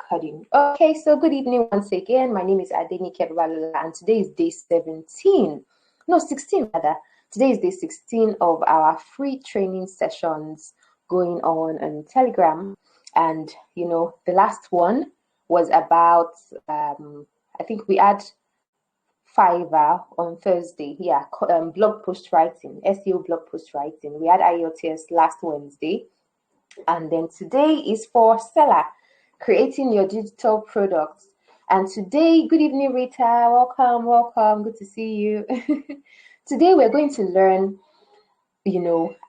recording. Okay, so good evening once again. My name is Adenike Babalola, and today is day 17. No, 16 rather. Today is day 16 of our free training sessions going on Telegram. And the last one was about I think we had Fiverr on Thursday. Yeah, blog post writing, SEO blog post writing. We had IELTS last Wednesday. And then today is for seller, creating your digital products. And today, good evening, Rita. Welcome. Good to see you. Today, we're going to learn,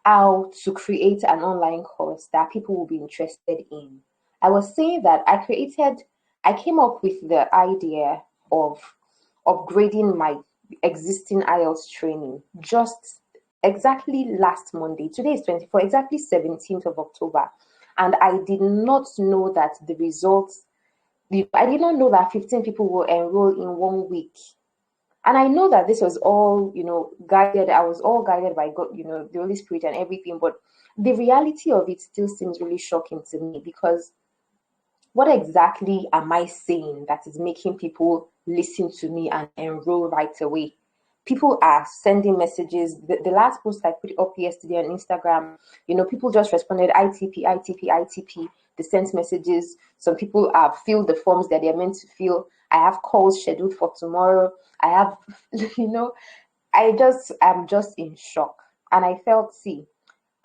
how to create an online course that people will be interested in. I was saying that I came up with the idea of upgrading my existing IELTS training just exactly last Monday. Today is 24, exactly 17th of October. And I did not know that the results, I did not know that 15 people will enroll in 1 week. And I know that this was all, guided. I was all guided by God, the Holy Spirit and everything. But the reality of it still seems really shocking to me, because what exactly am I saying that is making people listen to me and enroll right away? People are sending messages. The last post I put up yesterday on Instagram, people just responded ITP, ITP, ITP. They sent messages. Some people have filled the forms that they're meant to fill. I have calls scheduled for tomorrow. I have, I'm just in shock. And I felt,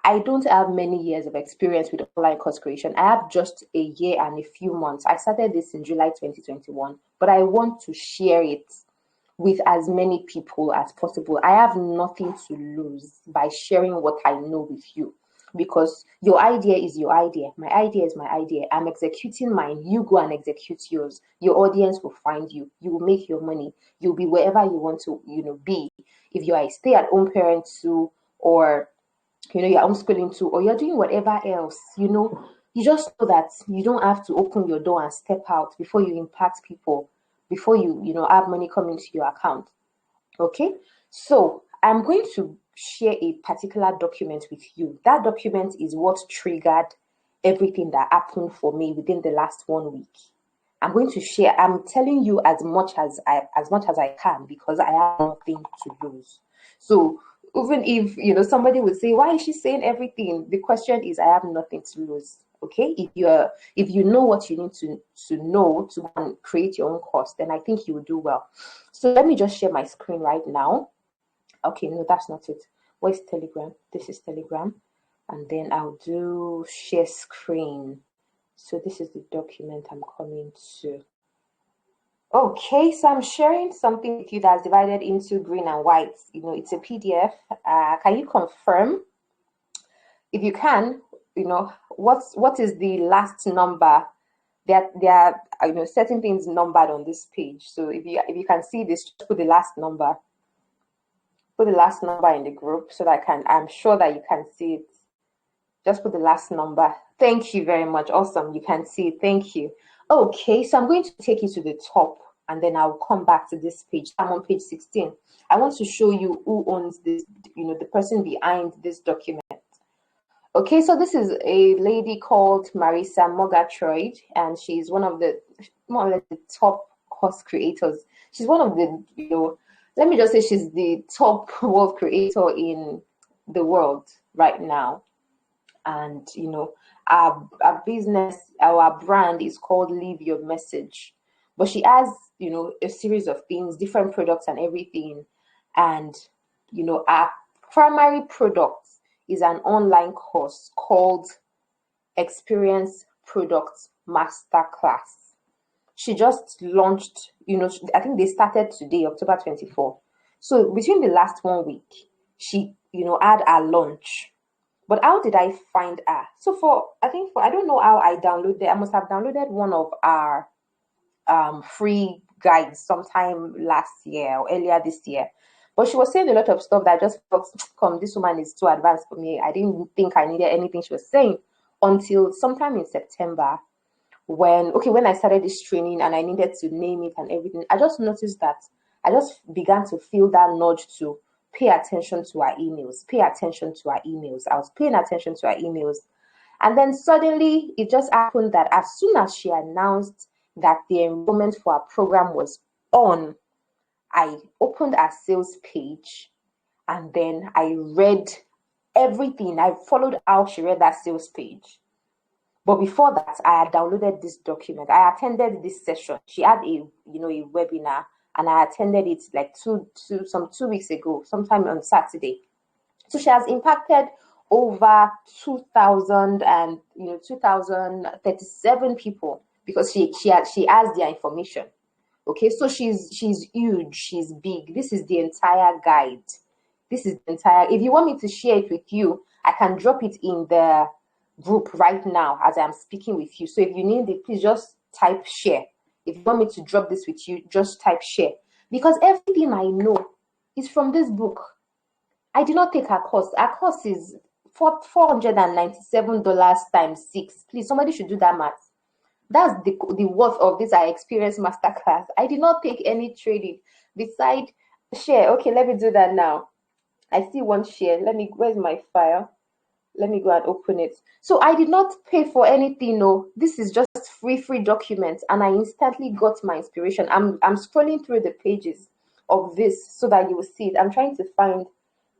I don't have many years of experience with online course creation. I have just a year and a few months. I started this in July 2021, but I want to share it with as many people as possible. I have nothing to lose by sharing what I know with you, because your idea is your idea. My idea is my idea. I'm executing mine. You go and execute yours. Your audience will find you. You will make your money. You'll be wherever you want to, be. If you are a stay-at-home parent too, or you're homeschooling too, or you're doing whatever else, you just know that you don't have to open your door and step out before you impact people, before you have money coming to your account. Okay, so I'm going to share a particular document with you. That document is what triggered everything that happened for me within the last 1 week. I'm going to share. I'm telling you as much as I can, because I have nothing to lose. So even if somebody would say, why is she saying everything? The question is, I have nothing to lose. Okay, if you know what you need to know to create your own course, then I think you will do well. So let me just share my screen right now. Okay, no, that's not it. Where's Telegram? This is Telegram. And then I'll do share screen. So this is the document I'm coming to. Okay, so I'm sharing something with you that's divided into green and white. It's a PDF. Can you confirm? If you can, what is the last number? There are certain things numbered on this page. So if you can see this, just put the last number. Put the last number in the group so that I'm sure that you can see it. Just put the last number. Thank you very much. Awesome. You can see it. Thank you. Okay, so I'm going to take you to the top, and then I'll come back to this page. I'm on page 16. I want to show you who owns this, the person behind this document. Okay, so this is a lady called Marisa Murtgatroyd, and she's one of the more or less the top course creators. She's one of the, let me just say she's the top world creator in the world right now. And our business, our brand is called Leave Your Message. But she has, a series of things, different products and everything. And, our primary product is an online course called Experience Product Masterclass. She just launched, I think they started today, October 24. So between the last 1 week, she, had her launch. But how did I find her? So I don't know how I downloaded. I must have downloaded one of our free guides sometime last year or earlier this year. But she was saying a lot of stuff that I just thought, this woman is too advanced for me. I didn't think I needed anything she was saying until sometime in September when I started this training and I needed to name it and everything. I just noticed that I just began to feel that nudge to pay attention to our emails. I was paying attention to our emails. And then suddenly it just happened that as soon as she announced that the enrollment for our program was on, I opened our sales page and then I read everything. I followed how she read that sales page. But before that, I had downloaded this document. I attended this session. She had a webinar, and I attended it like some 2 weeks ago, sometime on Saturday. So she has impacted over 2037 people because she has their information. Okay, so she's huge, she's big. This is the entire guide. This is the entire. If you want me to share it with you, I can drop it in the group right now as I'm speaking with you. So if you need it, please just type share. If you want me to drop this with you, just type share. Because everything I know is from this book. I did not take her course. Her course is $497 times 6. Please, somebody should do that math. That's the worth of this I experienced masterclass. I did not take any trading beside share. Okay, let me do that now. I see one share. Where's my file? Let me go and open it. So I did not pay for anything. No, this is just free documents, and I instantly got my inspiration. I'm scrolling through the pages of this so that you will see it. I'm trying to find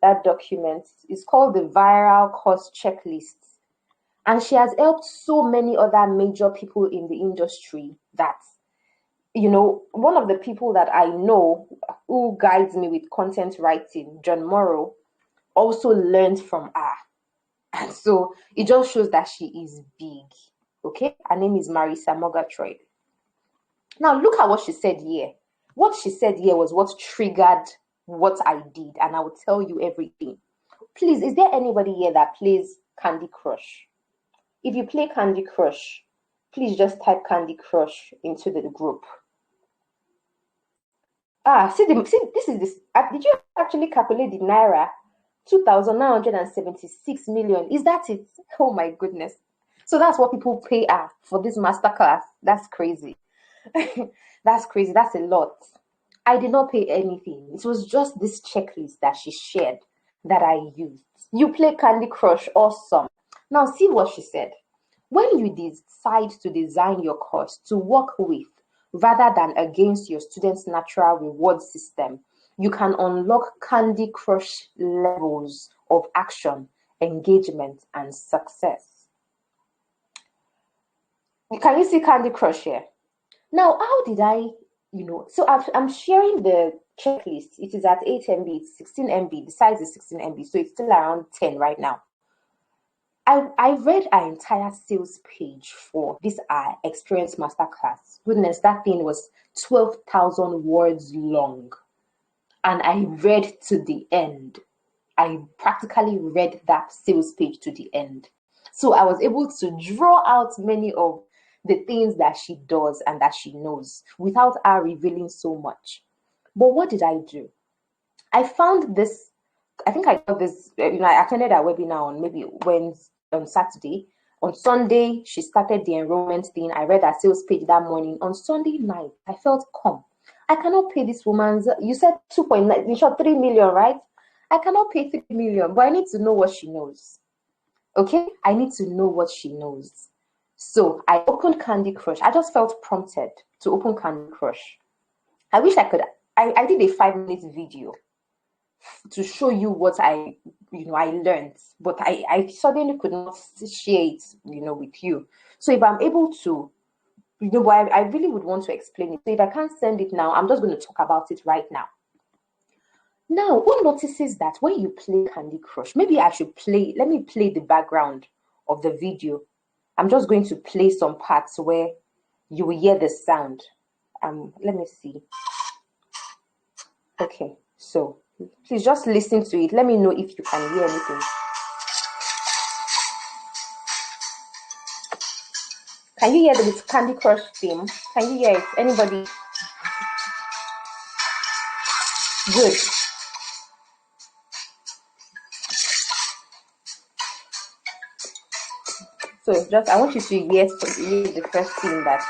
that document. It's called the Viral Course Checklist. And she has helped so many other major people in the industry that, one of the people that I know who guides me with content writing, John Morrow, also learned from her. And so it just shows that she is big. Okay? Her name is Marisa Murtgatroyd. Now look at what she said here. What she said here was what triggered what I did, and I will tell you everything. Please, is there anybody here that plays Candy Crush? If you play Candy Crush, please just type Candy Crush into the group. See, this is this. Did you actually calculate the Naira? 2,976 million. Is that it? Oh my goodness. So that's what people pay her for this masterclass. That's crazy. That's crazy. That's a lot. I did not pay anything. It was just this checklist that she shared that I used. You play Candy Crush, awesome. Now see what she said. When you decide to design your course to work with rather than against your students' natural reward system, you can unlock Candy Crush levels of action, engagement, and success. Can you see Candy Crush here? Now, how did I, so I'm sharing the checklist. It is at 8 MB, it's 16 MB, the size is 16 MB, so it's still around 10 right now. I read our entire sales page for this Experience Masterclass. Goodness, that thing was 12,000 words long. And I read to the end. I practically read that sales page to the end. So I was able to draw out many of the things that she does and that she knows without her revealing so much. But what did I do? I found this, I think I got this, I attended a webinar on Saturday. On Sunday, she started the enrollment thing. I read her sales page that morning. On Sunday night, I felt calm. I cannot pay this woman's, you said 2.9, you shot 3 million, right? I cannot pay 3 million, but I need to know what she knows. Okay? I need to know what she knows. So I opened Candy Crush. I just felt prompted to open Candy Crush. I wish I could, I did a 5-minute video to show you what I learned, but I suddenly could not share it, with you. So if I'm able to, but I really would want to explain it. So if I can't send it now, I'm just going to talk about it right now. Now, who notices that when you play Candy Crush, maybe I should let me play the background of the video. I'm just going to play some parts where you will hear the sound. Let me see. Okay, so please just listen to it. Let me know if you can hear anything. Can you hear the Candy Crush theme? Can you hear it? Anybody? Good. So I want you to hear the first thing that.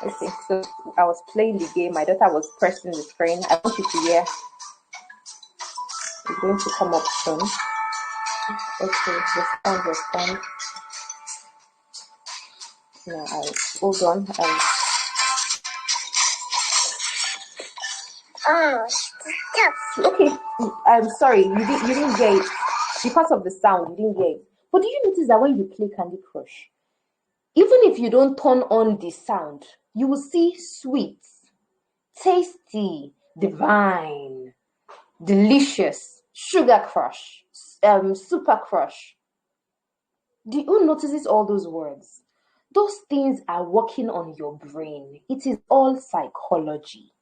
Okay, so I was playing the game. My daughter was pressing the screen. I want you to hear. It's going to come up soon. Okay, respond. No, hold on. Okay, I'm sorry, you didn't get it because of the sound. You didn't get it. But do you notice that when you play Candy Crush, even if you don't turn on the sound, you will see sweet, tasty, divine, delicious, sugar crush, super crush. Do you notice all those words? Those things are working on your brain. It is all psychology.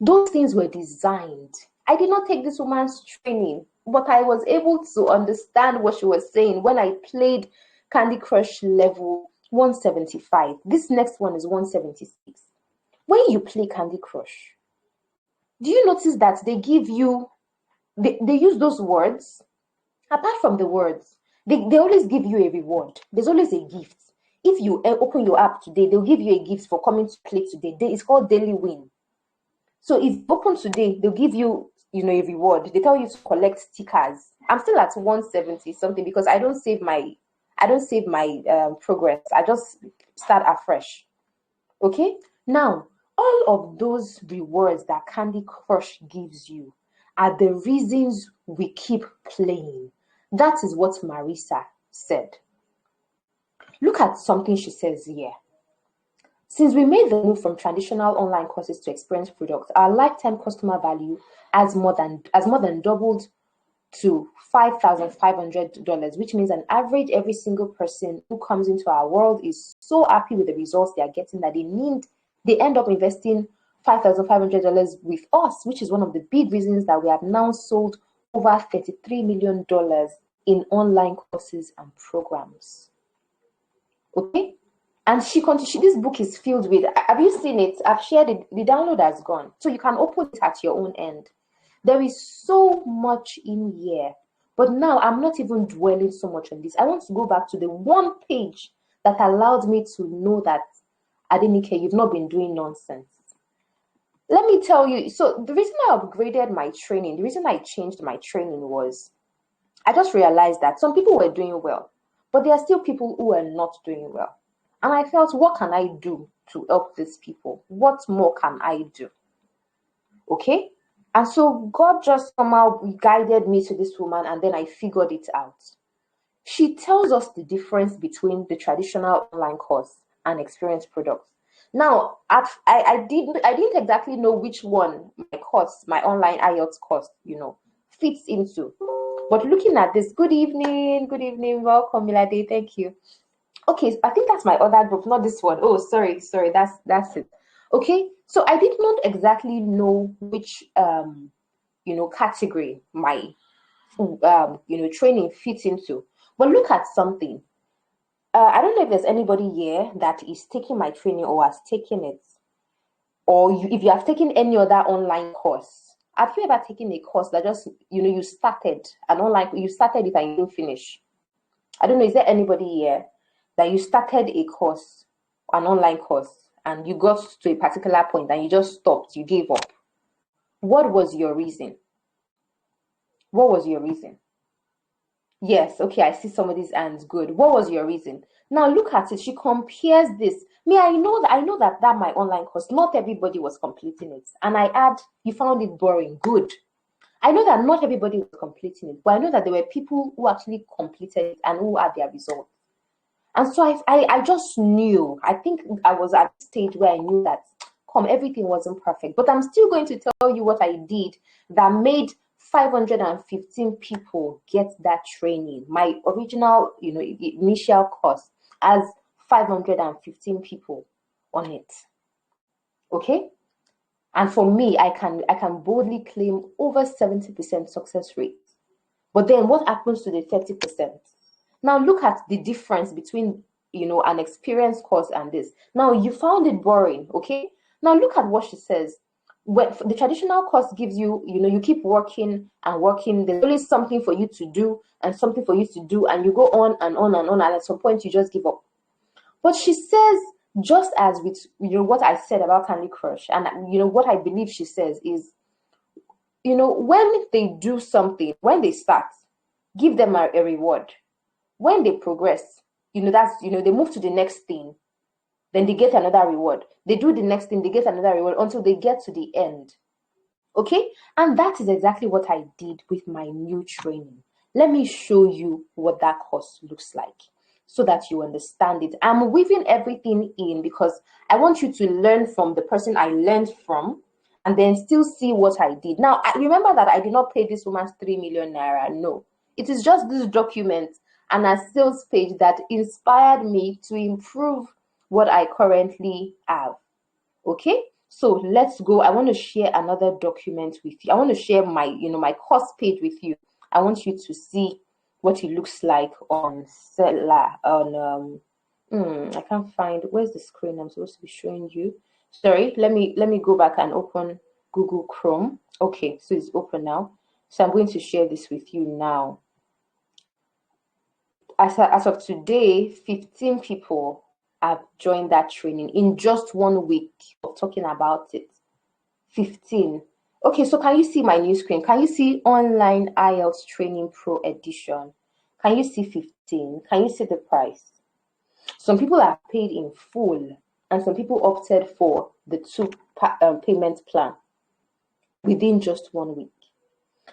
Those things were designed. I did not take this woman's training, but I was able to understand what she was saying when I played Candy Crush level 175. This next one is 176. When you play Candy Crush, do you notice that they give you, they use those words? Apart from the words, they always give you a reward. There's always a gift. If you open your app today, they'll give you a gift for coming to play today. It's called Daily Win. So if you open today, they'll give you, a reward. They tell you to collect stickers. I'm still at 170 something because I don't save my progress. I just start afresh. Okay. Now, all of those rewards that Candy Crush gives you are the reasons we keep playing. That is what Marisa said. Look at something she says here. Since we made the move from traditional online courses to experience products, our lifetime customer value has more than doubled to $5,500, which means on average, every single person who comes into our world is so happy with the results they are getting that they end up investing $5,500 with us, which is one of the big reasons that we have now sold over $33 million in online courses and programs. Okay? And this book is filled with, have you seen it? I've shared it. The download has gone. So you can open it at your own end. There is so much in here. But now I'm not even dwelling so much on this. I want to go back to the one page that allowed me to know that, Adenike, you've not been doing nonsense. Let me tell you. So the reason I upgraded my training, the reason I changed my training was I just realized that some people were doing well, but there are still people who are not doing well. And I felt, what can I do to help these people? What more can I do? Okay? And so God just somehow guided me to this woman, and then I figured it out. She tells us the difference between the traditional online course and experience products. Now, I didn't exactly know which one my online IELTS course, fits into. But looking at this, good evening, welcome, Milade, thank you. Okay, I think that's my other group, not this one. Oh, sorry, that's it. Okay, so I did not exactly know which category my training fits into. But look at something. I don't know if there's anybody here that is taking my training or has taken it, or if you have taken any other online course. Have you ever taken a course that just you started an online, you started it and you didn't finish? I don't know. Is there anybody here that you started a course, an online course, and you got to a particular point and you just stopped, you gave up? What was your reason? What was your reason? Yes, okay, I see somebody's hands. Good. What was your reason? Now look at it. She compares this. I know that my online course, not everybody was completing it. And you found it boring. Good. I know that not everybody was completing it, but I know that there were people who actually completed it and who had their results. And so I just knew. I think I was at the stage where I knew that everything wasn't perfect. But I'm still going to tell you what I did that made 515 people get that training. My original, initial course has 515 people on it. Okay? And for me, I can boldly claim over 70% success rate. But then what happens to the 30%? Now look at the difference between an experienced course and this. Now you found it boring, okay? Now look at what she says. When the traditional course gives you, you keep working and working. There's always something for you to do and something for you to do, and you go on and on and on, and at some point you just give up. But she says, just as with what I said about Candy Crush, and what I believe she says is, when they do something, when they start, give them a reward. When they progress, that's, they move to the next thing, then they get another reward. They do the next thing, they get another reward until they get to the end. Okay? And that is exactly what I did with my new training. Let me show you what that course looks like so that you understand it. I'm weaving everything in because I want you to learn from the person I learned from and then still see what I did. Now, I remember that I did not pay this woman 3 million naira. No, it is just this document and a sales page that inspired me to improve what I currently have. Okay, so let's go. I want to share another document with you. I want to share my, my course page with you. I want you to see what it looks like on Seller. I can't find, where's the screen I'm supposed to be showing you? Sorry, let me go back and open Google Chrome. Okay, so it's open now. So I'm going to share this with you now. As of today, 15 people have joined that training in just 1 week of talking about it. 15. Okay, so can you see my new screen? Can you see Online IELTS Training Pro Edition? Can you see 15? Can you see the price? Some people have paid in full, and some people opted for the 2 payment plan within just 1 week.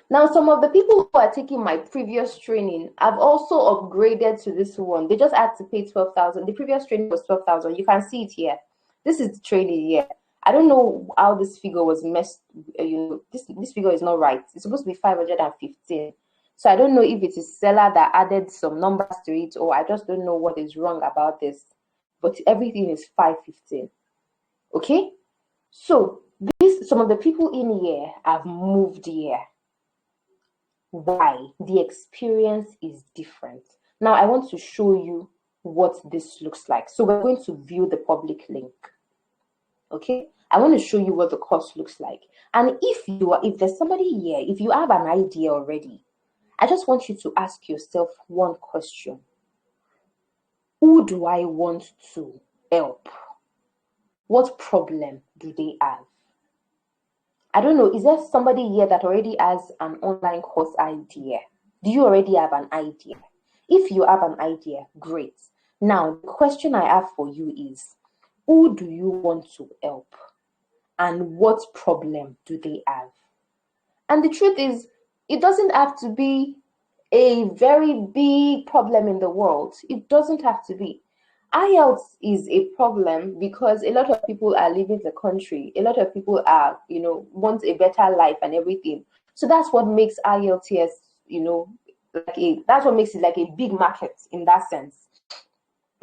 Now, some of the people who are taking my previous training have also upgraded to this one. They just had to pay 12,000. The previous training was 12,000. You can see it here. This is the training here. I don't know how this figure was messed. This figure is not right. It's supposed to be 515. So I don't know if it is seller that added some numbers to it, or I just don't know what is wrong about this. But everything is 515. Okay. So some of the people in here have moved here. Why? The experience is different. Now I want to show you what this looks like. So we're going to view the public link. Okay, I want to show you what the course looks like. And if there's somebody here, if you have an idea already, I just want you to ask yourself one question. Who do I want to help? What problem do they have? I don't know, is there somebody here that already has an online course idea? Do you already have an idea? If you have an idea, great. Now, the question I have for you is, who do you want to help? And what problem do they have? And the truth is, it doesn't have to be a very big problem in the world. It doesn't have to be. IELTS is a problem because a lot of people are leaving the country. A lot of people are, want a better life and everything. So that's what makes IELTS, that's what makes it like a big market in that sense.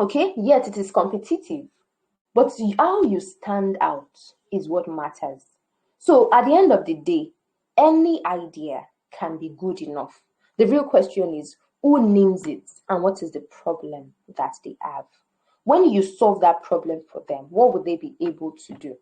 Okay, yet it is competitive. But how you stand out is what matters. So at the end of the day, any idea can be good enough. The real question is, who names it and what is the problem that they have? When you solve that problem for them, what would they be able to do?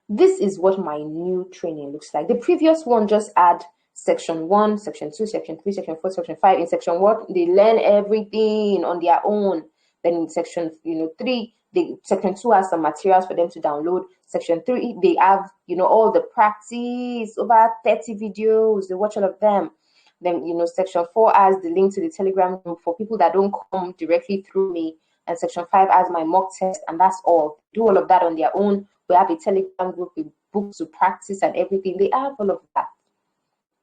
This is what my new training looks like. The previous one just had section 1, section 2, section 3, section 4, section 5. In section 1, they learn everything on their own. Then in section 3, section 2 has some materials for them to download. Section 3, they have all the practice, over 30 videos. They watch all of them. Then section 4 has the link to the Telegram group for people that don't come directly through me. And section 5 has my mock test, and that's all. Do all of that on their own. We have a Telegram group with books to practice and everything. They have all of that.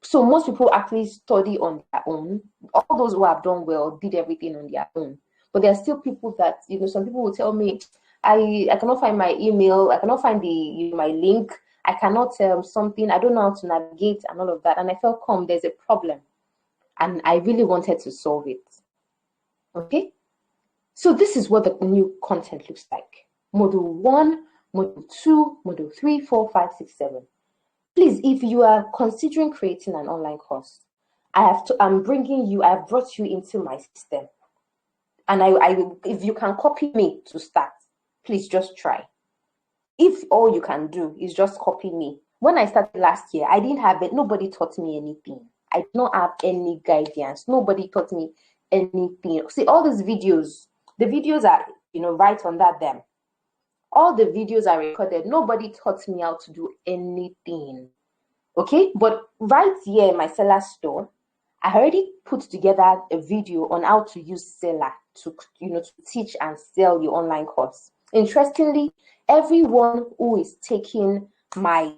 So most people actually study on their own. All those who have done well did everything on their own. But there are still people that, some people will tell me, I cannot find my email, I cannot find my link, I cannot something, I don't know how to navigate and all of that. And I felt, there's a problem. And I really wanted to solve it. Okay? So this is what the new content looks like. Module 1, Module 2, Module 3, 4, 5, 6, 7. Please, if you are considering creating an online course, I've brought you into my system. And if you can copy me to start, please just try. If all you can do is just copy me. When I started last year, I didn't have it. Nobody taught me anything. I did not have any guidance. Nobody taught me anything. See, all these videos, the videos are, right under them. All the videos are recorded. Nobody taught me how to do anything. Okay? But right here in my seller store, I already put together a video on how to use seller. to, to teach and sell your online course. Interestingly, everyone who is taking my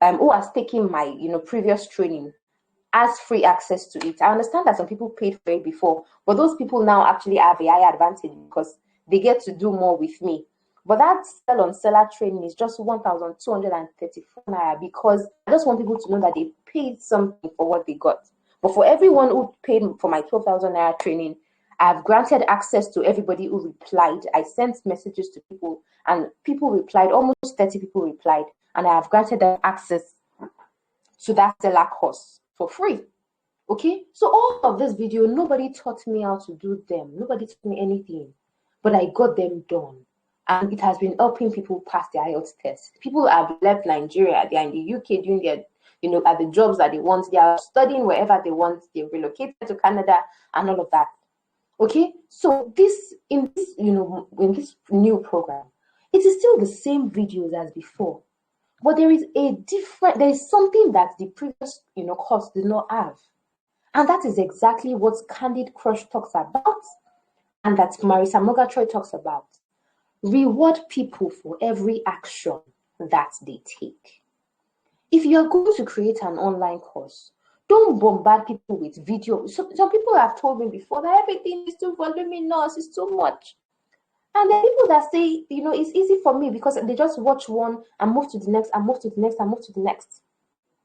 who has taken my previous training has free access to it. I understand that some people paid for it before, but those people now actually have a higher advantage because they get to do more with me. But that sell on seller training is just 1,234 naira, because I just want people to know that they paid something for what they got. But for everyone who paid for my 12,000 naira training, I've granted access to everybody who replied. I sent messages to people and people replied, almost 30 people replied, and I have granted them access to that seller course for free. Okay, so all of this video, nobody taught me how to do them. Nobody taught me anything, but I got them done. And it has been helping people pass their IELTS test. People have left Nigeria, they are in the UK doing their, at the jobs that they want. They are studying wherever they want. They relocated to Canada and all of that. Okay, so in this new program, it is still the same videos as before, but there is something that the previous course did not have, and that is exactly what Candid Crush talks about, and that Marisa Murtgatroyd talks about. Reward people for every action that they take. If you are going to create an online course, don't bombard people with video. Some people have told me before that everything is too voluminous, it's too much. And there are people that say, it's easy for me because they just watch one and move to the next and move to the next and move to the next.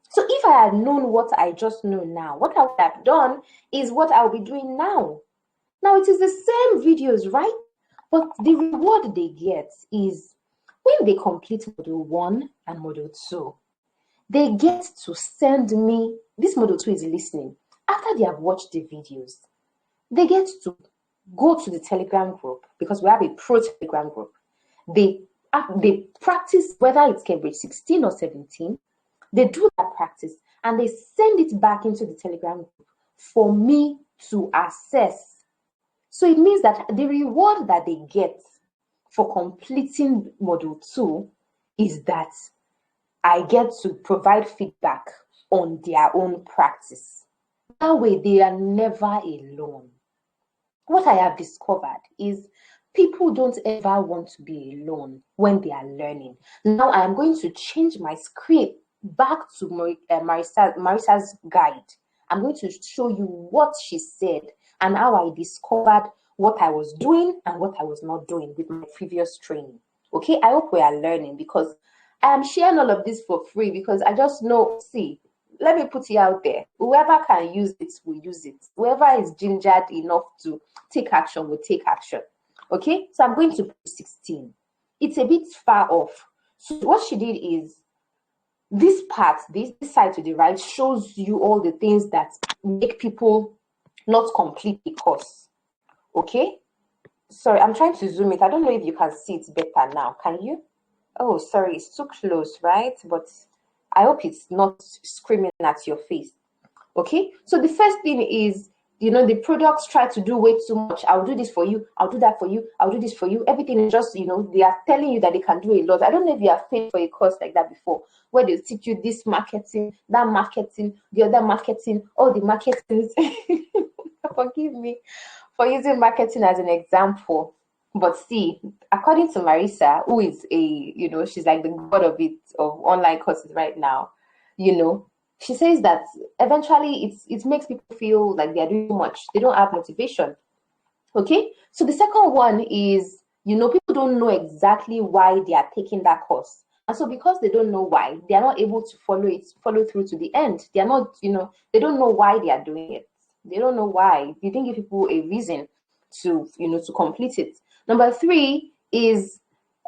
So if I had known what I just know now, what I would have done is what I'll be doing now. Now it is the same videos, right? But the reward they get is when they complete module 1 and module 2, they get to send me, this module 2 is listening. After they have watched the videos, they get to go to the Telegram group, because we have a pro Telegram group. They practice, whether it's Cambridge 16 or 17, they do that practice and they send it back into the Telegram group for me to assess. So it means that the reward that they get for completing module 2 is that I get to provide feedback on their own practice. That way they are never alone. What I have discovered is people don't ever want to be alone when they are learning. Now I am going to change my script back to Marisa's guide. I'm going to show you what she said and how I discovered what I was doing and what I was not doing with my previous training. Okay, I hope we are learning, because I am sharing all of this for free, because I just know, let me put it out there. Whoever can use it will use it. Whoever is gingered enough to take action will take action. Okay, so I'm going to page 16. It's a bit far off. So what she did is, this part, this side to the right, shows you all the things that make people not complete the course. Okay, sorry, I'm trying to zoom it. I don't know if you can see it better now. Can you? Oh, sorry, it's too close, right? But I hope it's not screaming at your face. Okay, so the first thing is, the products try to do way too much. I'll do this for you, I'll do that for you, I'll do this for you. Everything is just, they are telling you that they can do a lot. I don't know if you have paid for a course like that before, where they teach you this marketing, that marketing, the other marketing, all the marketings. Forgive me for using marketing as an example. But see, according to Marisa, who is she's like the god of online courses right now, she says that eventually it makes people feel like they are doing too much. They don't have motivation. Okay, so the second one is, people don't know exactly why they are taking that course. And so because they don't know why, they are not able to follow through to the end. They are not, they don't know why they are doing it. They don't know why. You didn't give people a reason to complete it. Number 3 is,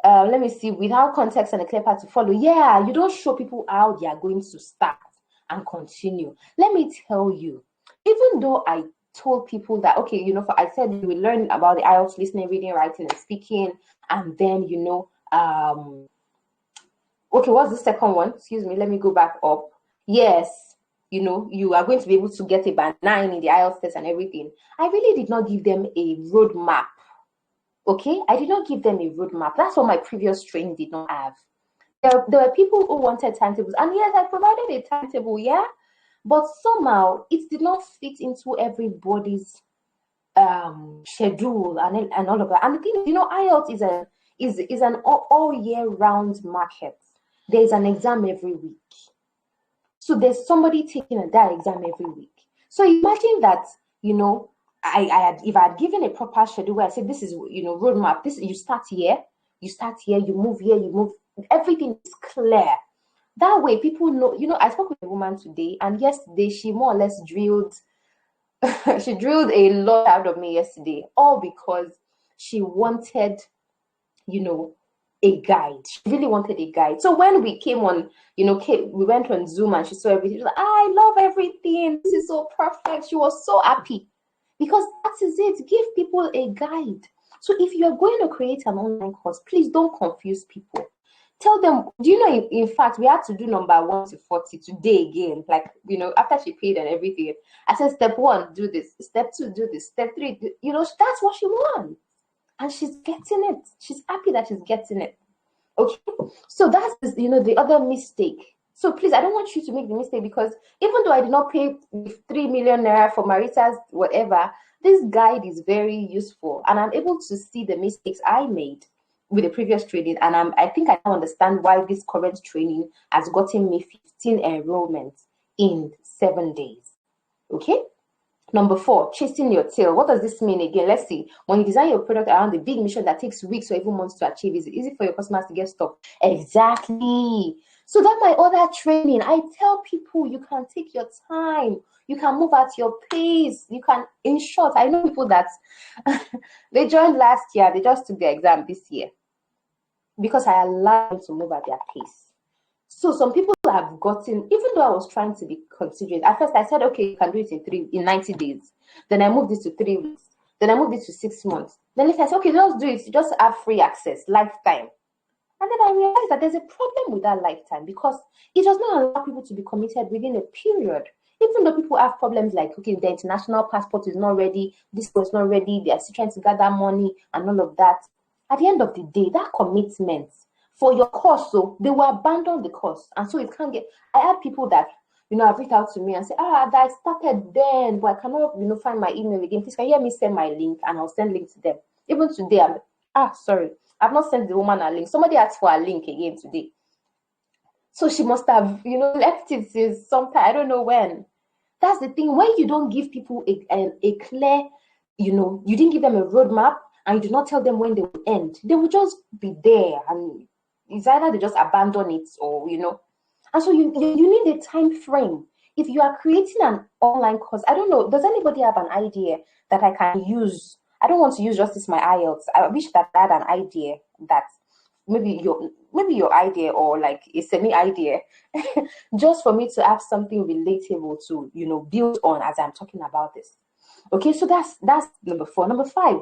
let me see, without context and a clear path to follow. Yeah, you don't show people how they are going to start and continue. Let me tell you, even though I told people that, okay, I said you will learn about the IELTS listening, reading, writing, and speaking, and then, okay, what's the second one? Excuse me, let me go back up. Yes, you are going to be able to get a band 9 in the IELTS test and everything. I really did not give them a roadmap. Okay, I did not give them a roadmap. That's what my previous training did not have. There were people who wanted timetables, and yes, I provided a timetable, yeah, but somehow it did not fit into everybody's schedule and all of that. And the thing, IELTS is an all year round market. There's an exam every week. So there's somebody taking that exam every week. So imagine that, if I had given a proper schedule where I said, this is, roadmap, you start here, you move here, you move, everything is clear. That way people know, I spoke with a woman today, and yesterday she more or less drilled, she drilled a lot out of me yesterday, all because she wanted, a guide. She really wanted a guide. So when we came on, we went on Zoom and she saw everything. She was like, I love everything. This is so perfect. She was so happy because that is it. Give people a guide. So if you're going to create an online course, please don't confuse people. Tell them, do you know, in fact, we had to do number 1 to 40 today again. Like, after she paid and everything, I said, step 1, do this. Step 2, do this. Step 3, that's what she wants. And she's getting it. She's happy that she's getting it. Okay, so that's the other mistake. So please, I don't want you to make the mistake, because even though I did not pay 3 million naira for Marisa's whatever, this guide is very useful, and I'm able to see the mistakes I made with the previous training, and I think I now understand why this current training has gotten me 15 enrollments in 7 days. Okay. Number 4, chasing your tail. What does this mean again? Let's see. When you design your product around the big mission that takes weeks or even months to achieve, is it easy for your customers to get stuck? Exactly. So that my other training, I tell people you can take your time. You can move at your pace. You can, in short, I know people that they joined last year. They just took their exam this year because I allowed them to move at their pace. So some people have gotten, even though I was trying to be considerate, at first I said, okay, you can do it in 90 days. Then I moved it to 3 weeks. Then I moved it to 6 months. Then if I said, okay, just do it, just have free access, lifetime. And then I realized that there's a problem with that lifetime, because it does not allow people to be committed within a period. Even though people have problems like, okay, the international passport is not ready, this was not ready, they are still trying to gather money and all of that. At the end of the day, that commitment for your course, so they will abandon the course, and so it can't get. I had people that have reached out to me and say, that I started then, but I cannot find my email again. Please, can you hear me send my link, and I'll send link to them. Even today, sorry, I've not sent the woman a link. Somebody asked for a link again today, so she must have left it since sometime, I don't know when. That's the thing, when you don't give people a clear, you didn't give them a roadmap, and you do not tell them when they will end, they will just be there, and it's either they just abandon it, or and so you need a time frame. If you are creating an online course, I don't know, does anybody have an idea that I can use? I don't want to use just this my IELTS. I wish that I had an idea that maybe your idea, or like a semi idea, just for me to have something relatable to build on as I'm talking about this. Okay, so that's number 4. Number 5.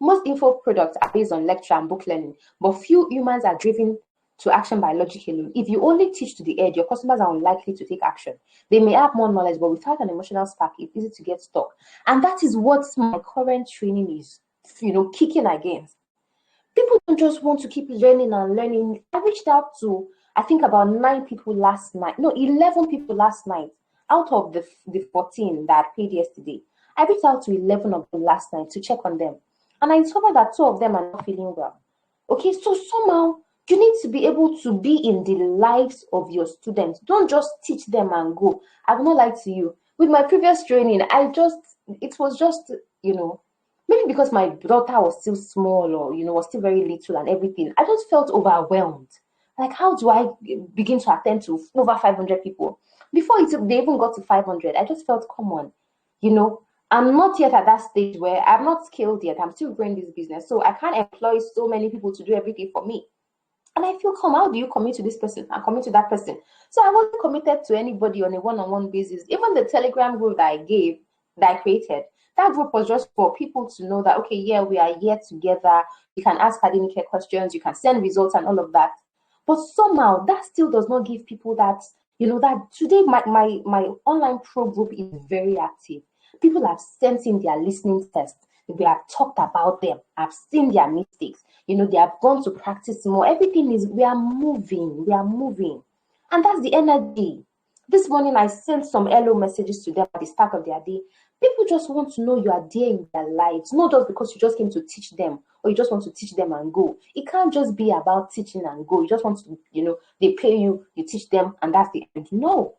Most info products are based on lecture and book learning, but few humans are driven to action by logic alone. If you only teach to the edge, your customers are unlikely to take action. They may have more knowledge, but without an emotional spark, it's easy to get stuck. And that is what my current training is, kicking against. People don't just want to keep learning and learning. I reached out to, I think, about 9 people last night. No, 11 people last night out of the 14 that I paid yesterday. I reached out to 11 of them last night to check on them. And I discovered that 2 of them are not feeling well. Okay, so somehow you need to be able to be in the lives of your students. Don't just teach them and go. I will not lie to you. With my previous training, it was just, maybe because my daughter was still small, or, was still very little and everything, I just felt overwhelmed. Like, how do I begin to attend to over 500 people? Before they even got to 500, I just felt, come on, I'm not yet at that stage where I'm not skilled yet. I'm still growing this business. So I can't employ so many people to do everything for me. And I feel, how do you commit to this person and commit to that person? So I wasn't committed to anybody on a one-on-one basis. Even the Telegram group that I created, that group was just for people to know that, okay, yeah, we are here together. You can ask Adenike questions, you can send results and all of that. But somehow that still does not give people that, that today my online pro group is very active. People have sent in their listening tests. We have talked about them. I've seen their mistakes. They have gone to practice more. Everything is, we are moving. And that's the energy. This morning, I sent some hello messages to them at the start of their day. People just want to know you are there in their lives, not just because you just came to teach them or you just want to teach them and go. It can't just be about teaching and go. You just want to, they pay you, you teach them, and that's the end. No.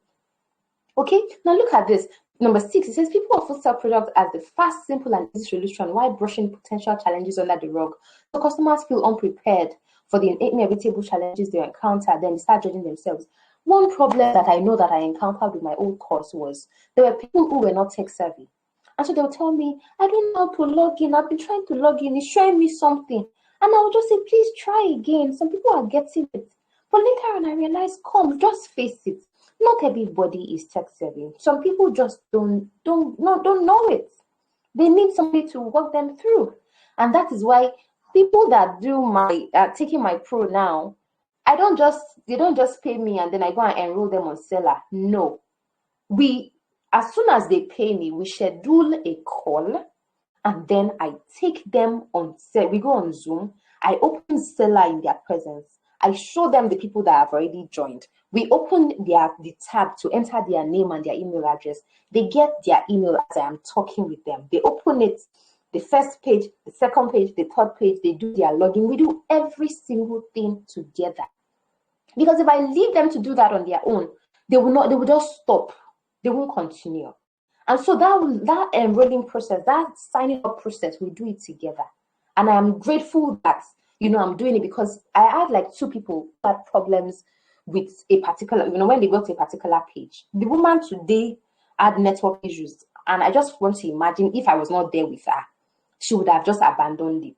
Okay, now look at this. Number 6, it says people often sell products as the fast, simple, and easy solution while brushing potential challenges under the rug. So customers feel unprepared for the inevitable challenges they encounter, then they start judging themselves. One problem that I know that I encountered with my old course was there were people who were not tech savvy. And so they'll tell me, I don't know how to log in. I've been trying to log in. It's showing me something. And I'll just say, please try again. Some people are getting it. But later on, I realized, come, just face it. Not everybody is tech savvy. Some people just don't know it. They need somebody to walk them through. And that is why people that do my taking my pro now, they don't just pay me and then I go and enroll them on Seller. No. As soon as they pay me, we schedule a call and then I take them on we go on Zoom. I open Seller in their presence. I show them the people that have already joined. We open the tab to enter their name and their email address. They get their email as I am talking with them. They open it, the first page, the second page, the third page, they do their login. We do every single thing together. Because if I leave them to do that on their own, they will just stop. They won't continue. And so that enrolling process, that signing up process, we do it together. And I am grateful that, I'm doing it because I had like 2 people who had problems with a particular, when they got to a particular page. The woman today had network issues. And I just want to imagine if I was not there with her, she would have just abandoned it.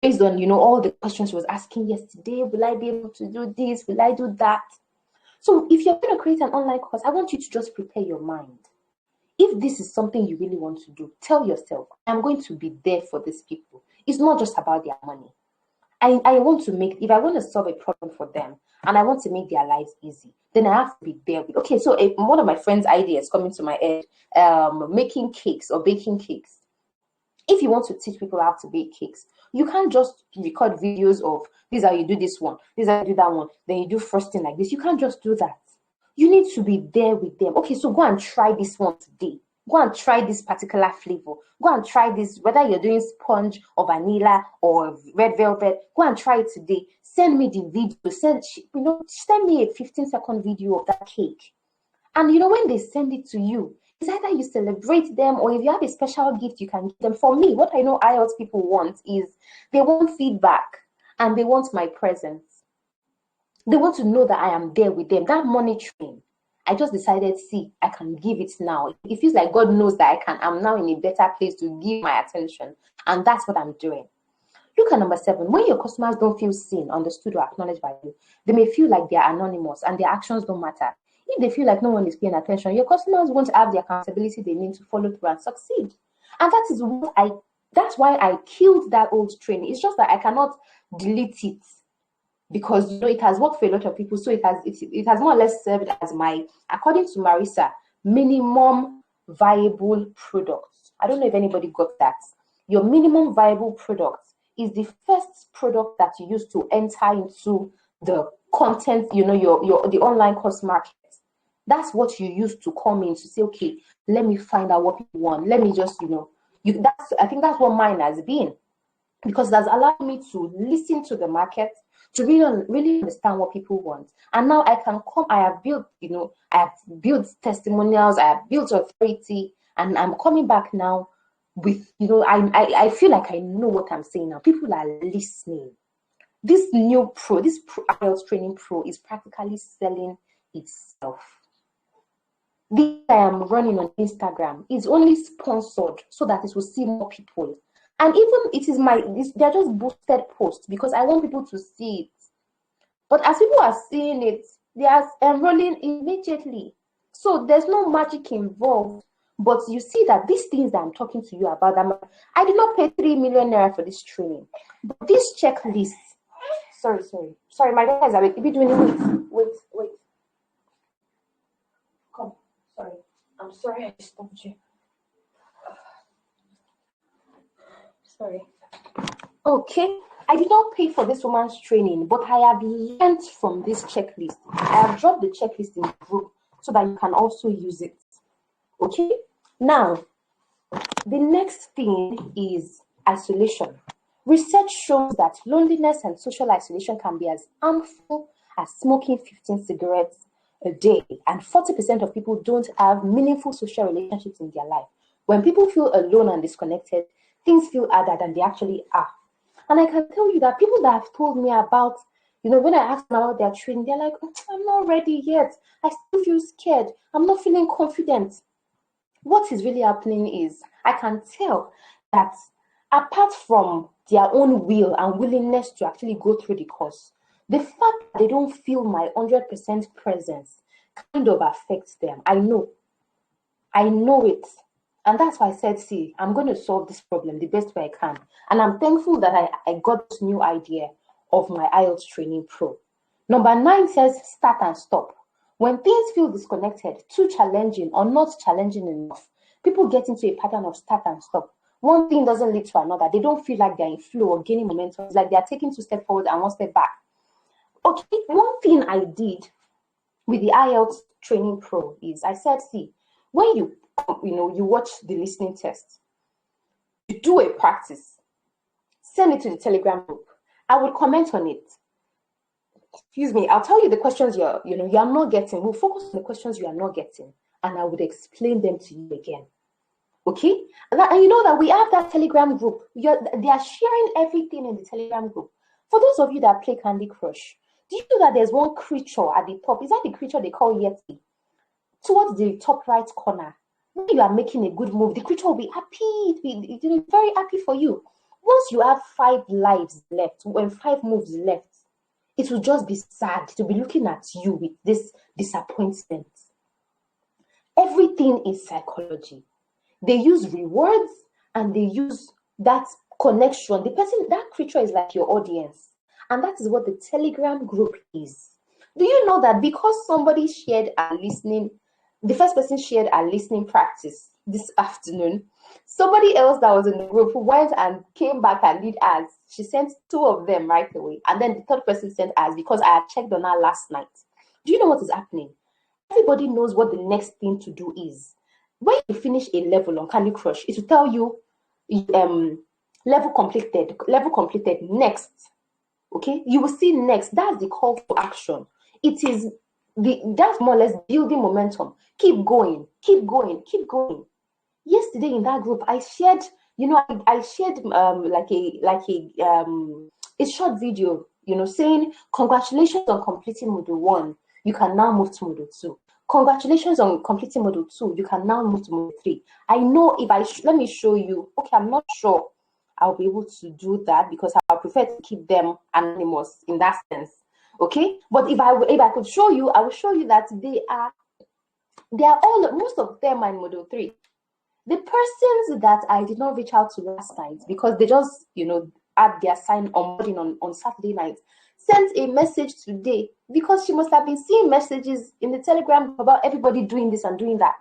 Based on, all the questions she was asking yesterday, will I be able to do this? Will I do that? So if you're going to create an online course, I want you to just prepare your mind. If this is something you really want to do, tell yourself, I'm going to be there for these people. It's not just about their money. If I want to solve a problem for them and I want to make their lives easy, then I have to be there. Okay, so one of my friends' ideas coming to my head, making cakes or baking cakes. If you want to teach people how to bake cakes, you can't just record videos of this is how you do this one, this is how you do that one, then you do frosting like this. You can't just do that. You need to be there with them. Okay, so go and try this one today. Go and try this particular flavor. Go and try this, whether you're doing sponge or vanilla or red velvet, go and try it today. Send me the video. Send me a 15-second video of that cake. And when they send it to you, it's either you celebrate them or if you have a special gift you can give them. For me, what I know IELTS people want is they want feedback and they want my presence. They want to know that I am there with them. That money train, I just decided, I can give it now. It feels like God knows that I'm now in a better place to give my attention. And that's what I'm doing. Look at number 7. When your customers don't feel seen, understood, or acknowledged by you, they may feel like they are anonymous and their actions don't matter. If they feel like no one is paying attention, your customers won't have the accountability they need to follow through and succeed. And that's why I killed that old training. It's just that I cannot delete it because it has worked for a lot of people. So it has more or less served as my, according to Marisa, minimum viable product. I don't know if anybody got that. Your minimum viable product is the first product that you use to enter into the content, the online course market. That's what you use to come in to say, okay, let me find out what people want. Let me just, I think that's what mine has been, because that's allowed me to listen to the market, to really understand what people want. And now I can come, I have built testimonials, I have built authority, and I'm coming back now with, I feel like I know what I'm saying now. People are listening. This new pro, this IELTS Training Pro is practically selling itself. This I am running on Instagram is only sponsored so that it will see more people. And even they're just boosted posts because I want people to see it. But as people are seeing it, they are enrolling immediately. So there's no magic involved. But you see that these things that I'm talking to you about, I did not pay 3 million naira for this training. But this checklist, sorry, my guys are doing it. Wait. Come, sorry. I'm sorry I stopped you. Sorry. Okay, I did not pay for this woman's training, but I have learned from this checklist. I have dropped the checklist in the group so that you can also use it. Okay, now The next thing is isolation. Research shows that loneliness and social isolation can be as harmful as smoking 15 cigarettes a day, and 40% of people don't have meaningful social relationships in their life. When people feel alone and disconnected, things feel harder than they actually are. And I can tell you that people that have told me about, when I ask them about their training, they're like, I'm not ready yet. I still feel scared. I'm not feeling confident. What is really happening is I can tell that apart from their own will and willingness to actually go through the course, the fact that they don't feel my 100% presence kind of affects them. I know it. And that's why I said, see, I'm going to solve this problem the best way I can. And I'm thankful that I got this new idea of my IELTS Training Pro. Number 9 says start and stop. When things feel disconnected, too challenging or not challenging enough, people get into a pattern of start and stop. One thing doesn't lead to another. They don't feel like they're in flow or gaining momentum. It's like they're taking 2 steps forward and 1 step back. Okay, one thing I did with the IELTS Training Pro is I said, see, when you watch the listening test, you do a practice, send it to the Telegram group. I would comment on it. Excuse me, I'll tell you the questions you're not getting. We'll focus on the questions you are not getting, and I would explain them to you again. Okay? And you know that we have that Telegram group. They are sharing everything in the Telegram group. For those of you that play Candy Crush, do you know that there's one creature at the top? Is that the creature they call Yeti? Towards the top right corner. When you are making a good move, the creature will be happy. It will be very happy for you. Once you have 5 lives left, when 5 moves left, it will just be sad to be looking at you with this disappointment. Everything is psychology. They use rewards and they use that connection. That creature is like your audience. And that is what the Telegram group is. Do you know that because somebody shared a listening, the first person shared a listening practice this afternoon, somebody else that was in the group went and came back and did as. She sent 2 of them right away. And then the third person sent as because I had checked on her last night. Do you know what is happening? Everybody knows what the next thing to do is. When you finish a level on Candy Crush, it will tell you level completed, next. Okay, you will see next. That's the call to action. It is that's more or less building momentum. Keep going. Yesterday in that group, I shared, a short video, saying congratulations on completing module 1. You can now move to module 2. Congratulations on completing module 2. You can now move to module 3. I know if let me show you. Okay, I'm not sure I'll be able to do that because I prefer to keep them anonymous in that sense. Okay, but if I could show you, I will show you that they are all, most of them are in module 3. The persons that I did not reach out to last night because they just, had their sign on Saturday night, sent a message today because she must have been seeing messages in the Telegram about everybody doing this and doing that.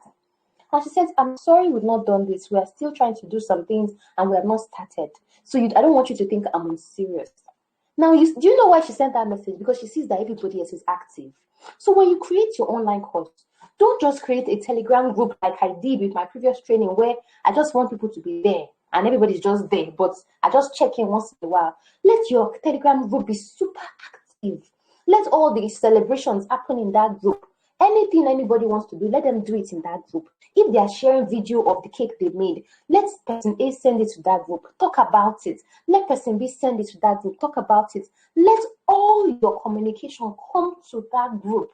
And she says, I'm sorry we've not done this. We are still trying to do some things and we have not started. So I don't want you to think I'm unserious. Now, do you know why she sent that message? Because she sees that everybody else is active. So when you create your online course, don't just create a Telegram group like I did with my previous training where I just want people to be there and everybody's just there, but I just check in once in a while. Let your Telegram group be super active. Let all the celebrations happen in that group. Anything anybody wants to do, let them do it in that group. If they are sharing video of the cake they made, let person A send it to that group, talk about it. Let person B send it to that group, talk about it. Let all your communication come to that group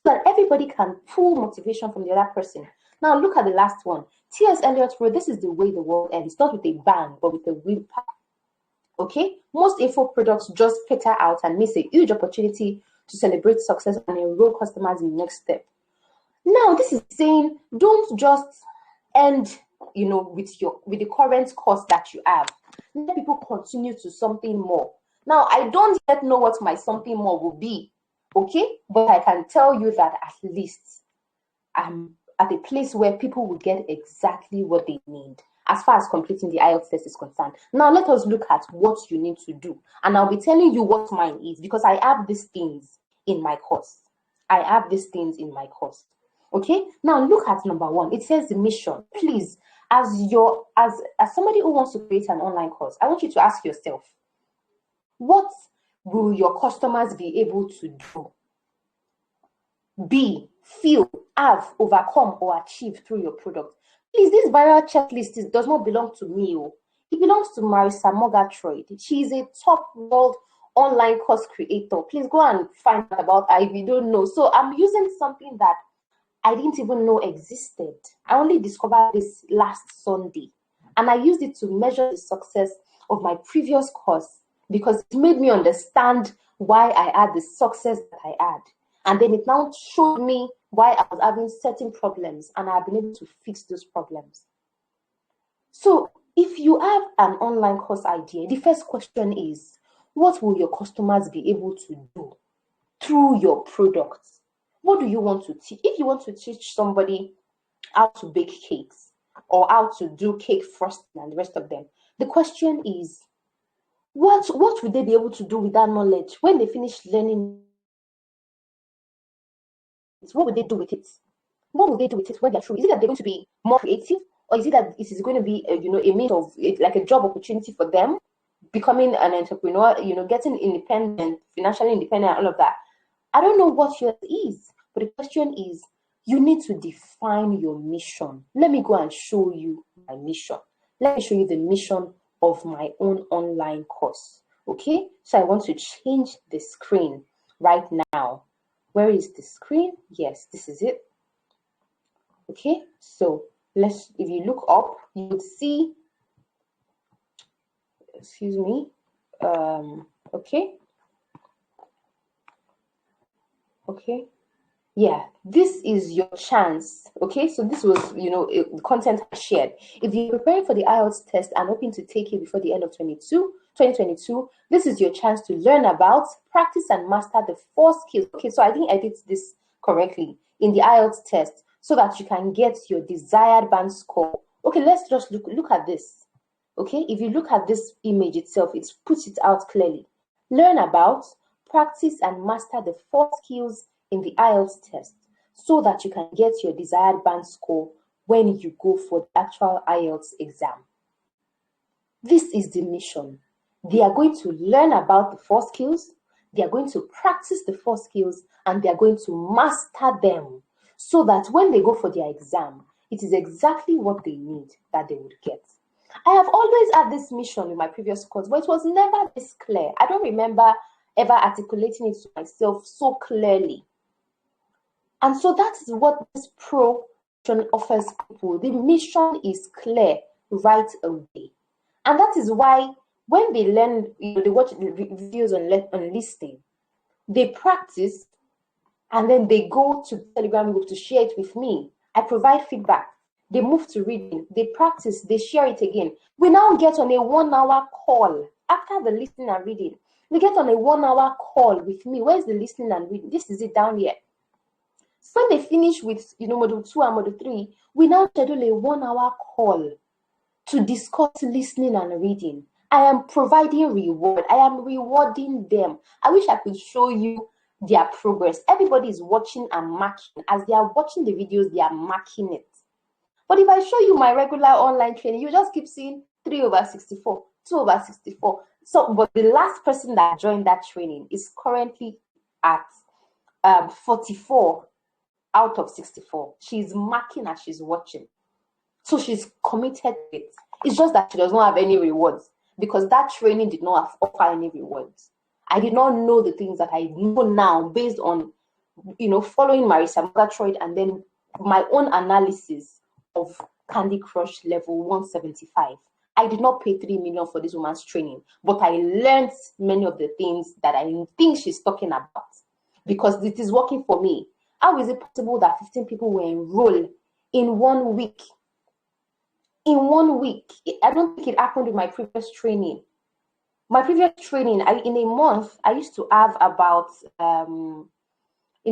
so that everybody can pull motivation from the other person. Now look at the last one. T.S. Eliot wrote, this is the way the world ends, not with a bang, but with a willpower. Okay? Most info products just peter out and miss a huge opportunity to celebrate success and enroll customers in the next step. Now, this is saying don't just end, with the current course that you have. Let people continue to something more. Now, I don't yet know what my something more will be, okay? But I can tell you that at least I'm at a place where people will get exactly what they need as far as completing the IELTS test is concerned. Now, let us look at what you need to do. And I'll be telling you what mine is because I have these things in my course. Okay, now look at number 1. It says the mission. Please, as somebody who wants to create an online course, I want you to ask yourself, what will your customers be able to do, be, feel, have, overcome, or achieve through your product? Please, this viral checklist does not belong to me. It belongs to Marisa Murtgatroyd. She is a top world online course creator. Please go and find out about her if you don't know. So I'm using something that I didn't even know existed. I only discovered this last Sunday. And I used it to measure the success of my previous course because it made me understand why I had the success that I had. And then it now showed me why I was having certain problems, and I've been able to fix those problems. So if you have an online course idea, the first question is, what will your customers be able to do through your products? What do you want to teach? If you want to teach somebody how to bake cakes or how to do cake frosting and the rest of them, the question is, what would they be able to do with that knowledge when they finish learning? What would they do with it? What will they do with it when they're through? Is it that they're going to be more creative, or is it that it is going to be a means of like a job opportunity for them, becoming an entrepreneur, getting independent, financially independent, all of that? I don't know what yours is, but the question is, you need to define your mission. Let me go and show you my mission. Let me show you the mission of my own online course. Okay, so I want to change the screen right now. Where is the screen? Yes, this is it. Okay, so if you look up, you would see, excuse me, okay, yeah, this is your chance. Okay, so this was, the content I shared. If you're preparing for the IELTS test and hoping to take it before the end of 2022, this is your chance to learn about, practice, and master the 4 skills. Okay, so I think I did this correctly in the IELTS test so that you can get your desired band score. Okay, let's just look at this. Okay, if you look at this image itself, it puts it out clearly. Learn about, practice, and master the 4 skills in the IELTS test so that you can get your desired band score when you go for the actual IELTS exam. This is the mission. They are going to learn about the 4 skills, they are going to practice the 4 skills, and they are going to master them so that when they go for their exam, it is exactly what they need that they would get. I have always had this mission in my previous course, but it was never this clear. I don't remember ever articulating it to myself so clearly. And so that is what this pro offers people. The mission is clear right away. And that is why when they learn, they watch the videos on listening, they practice, and then they go to the Telegram group to share it with me. I provide feedback. They move to reading, they practice, they share it again. We now get on a 1-hour call after the listening and reading. We get on a 1-hour call with me. Where's the listening and reading? This is it down here. So when they finish with module 2 and module 3, we now schedule a 1-hour call to discuss listening and reading. I am providing reward. I am rewarding them. I wish I could show you their progress. Everybody is watching and marking. As they are watching the videos, they are marking it. But if I show you my regular online training, you just keep seeing 3/64, 2/64. So, but the last person that joined that training is currently at 44 out of 64. She's marking as she's watching. So she's committed to it. It's just that she does not have any rewards because that training did not offer any rewards. I did not know the things that I know now based on, following Marisa Murtgatroyd and then my own analysis of Candy Crush level 175. I did not pay 3 million for this woman's training, but I learned many of the things that I think she's talking about because it is working for me. How is it possible that 15 people were enrolled in 1 week? In 1 week, I don't think it happened with my previous training. My previous training, in a month, I used to have about, in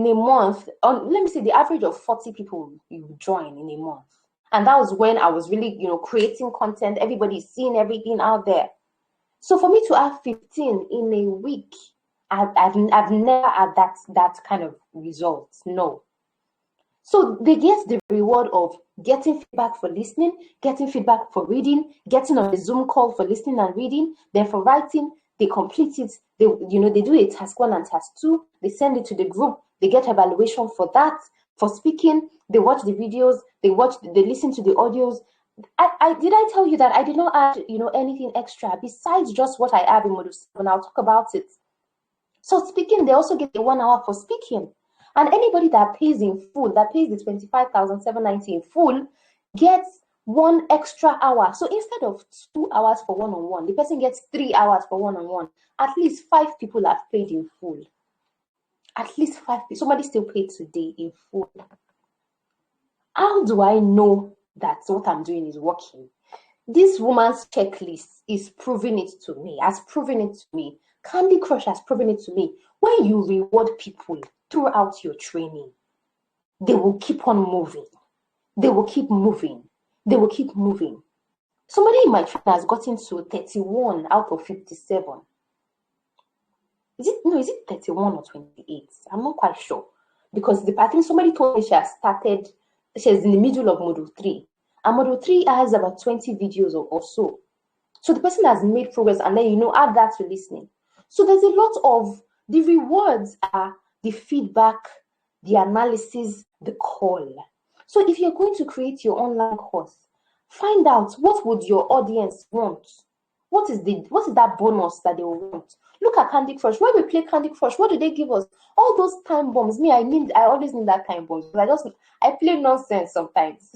a month, let me say the average of 40 people you join in a month. And that was when I was really, creating content. Everybody's seeing everything out there. So for me to have 15 in a week, I've never had that kind of result. No. So they get the reward of getting feedback for listening, getting feedback for reading, getting on a Zoom call for listening and reading, then for writing, they complete it. They do a task 1 and task 2, they send it to the group, they get evaluation for that. For speaking, they watch the videos, they listen to the audios. Did I tell you that I did not add, anything extra besides just what I have in module 7? I'll talk about it. So speaking, they also get a 1 hour for speaking. And anybody that pays in full, that pays the 25,790 in full, gets 1 extra hour. So instead of 2 hours for one-on-one, the person gets 3 hours for one-on-one. At least 5 people have paid in full. At least 5 people. Somebody still paid today in full. How do I know that what I'm doing is working? This woman's checklist is proving it to me, has proven it to me. Candy Crush has proven it to me. When you reward people throughout your training, they will keep on moving. They will keep moving. They will keep moving. Somebody in my training has gotten to 31 out of 57. Is it 31 or 28? I'm not quite sure. Because I think somebody told me she's in the middle of module 3. And module 3 has about 20 videos or so. So the person has made progress, and then, add that to listening. So there's a lot of, the rewards are the feedback, the analysis, the call. So if you're going to create your online course, find out what would your audience want. What is that bonus that they want? Look at Candy Crush. When we play Candy Crush, what do they give us? All those time bombs. I always need that time bombs. I play nonsense sometimes.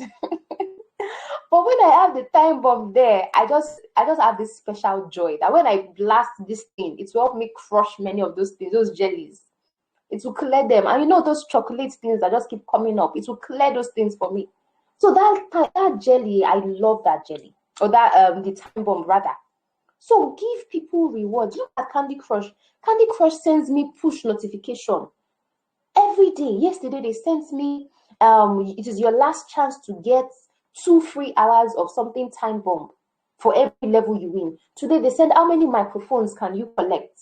But when I have the time bomb there, I just have this special joy that when I blast this thing, it will help me crush many of those things, those jellies. It will clear them. And those chocolate things that just keep coming up, it will clear those things for me. So that jelly, I love that jelly. Or that the time bomb rather. So give people rewards. Look at Candy Crush. Candy Crush sends me push notification every day. Yesterday they sent me it is your last chance to get 2 free hours of something time bomb for every level you win. Today they said, how many microphones can you collect?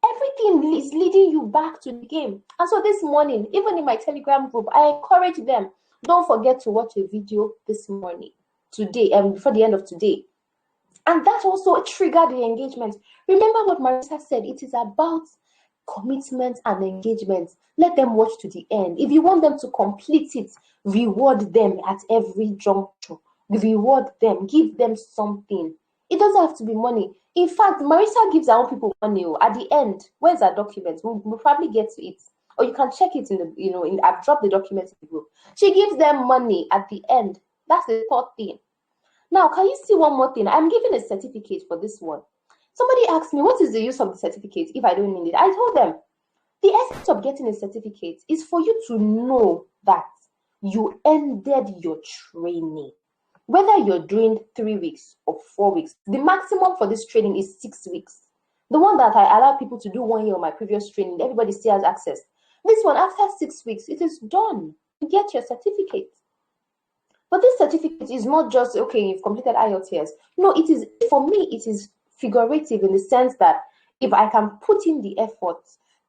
Everything is leading you back to the game. And so this morning, even in my Telegram group, I encourage them, don't forget to watch a video this morning, today, before the end of today. And that also triggered the engagement. Remember what Marisa said, it is about commitment and engagement. Let them watch to the end. If you want them to complete it, reward them at every juncture. Reward them, give them something. It doesn't have to be money. In fact, Marisa gives her own people money at the end. Where's her document? We'll probably get to it. Or you can check it in the, I've dropped the documents in the group. She gives them money at the end. That's the third thing. Now, can you see one more thing? I'm giving a certificate for this one. Somebody asked me, what is the use of the certificate if I don't need it? I told them, the essence of getting a certificate is for you to know that you ended your training. Whether you're doing 3 weeks or 4 weeks, the maximum for this training is 6 weeks. The one that I allow people to do 1 year on my previous training, everybody still has access. This one, after 6 weeks, it is done. You get your certificate. But this certificate is not just, okay, you've completed IELTS. No, it is, for me, it is figurative in the sense that if I can put in the effort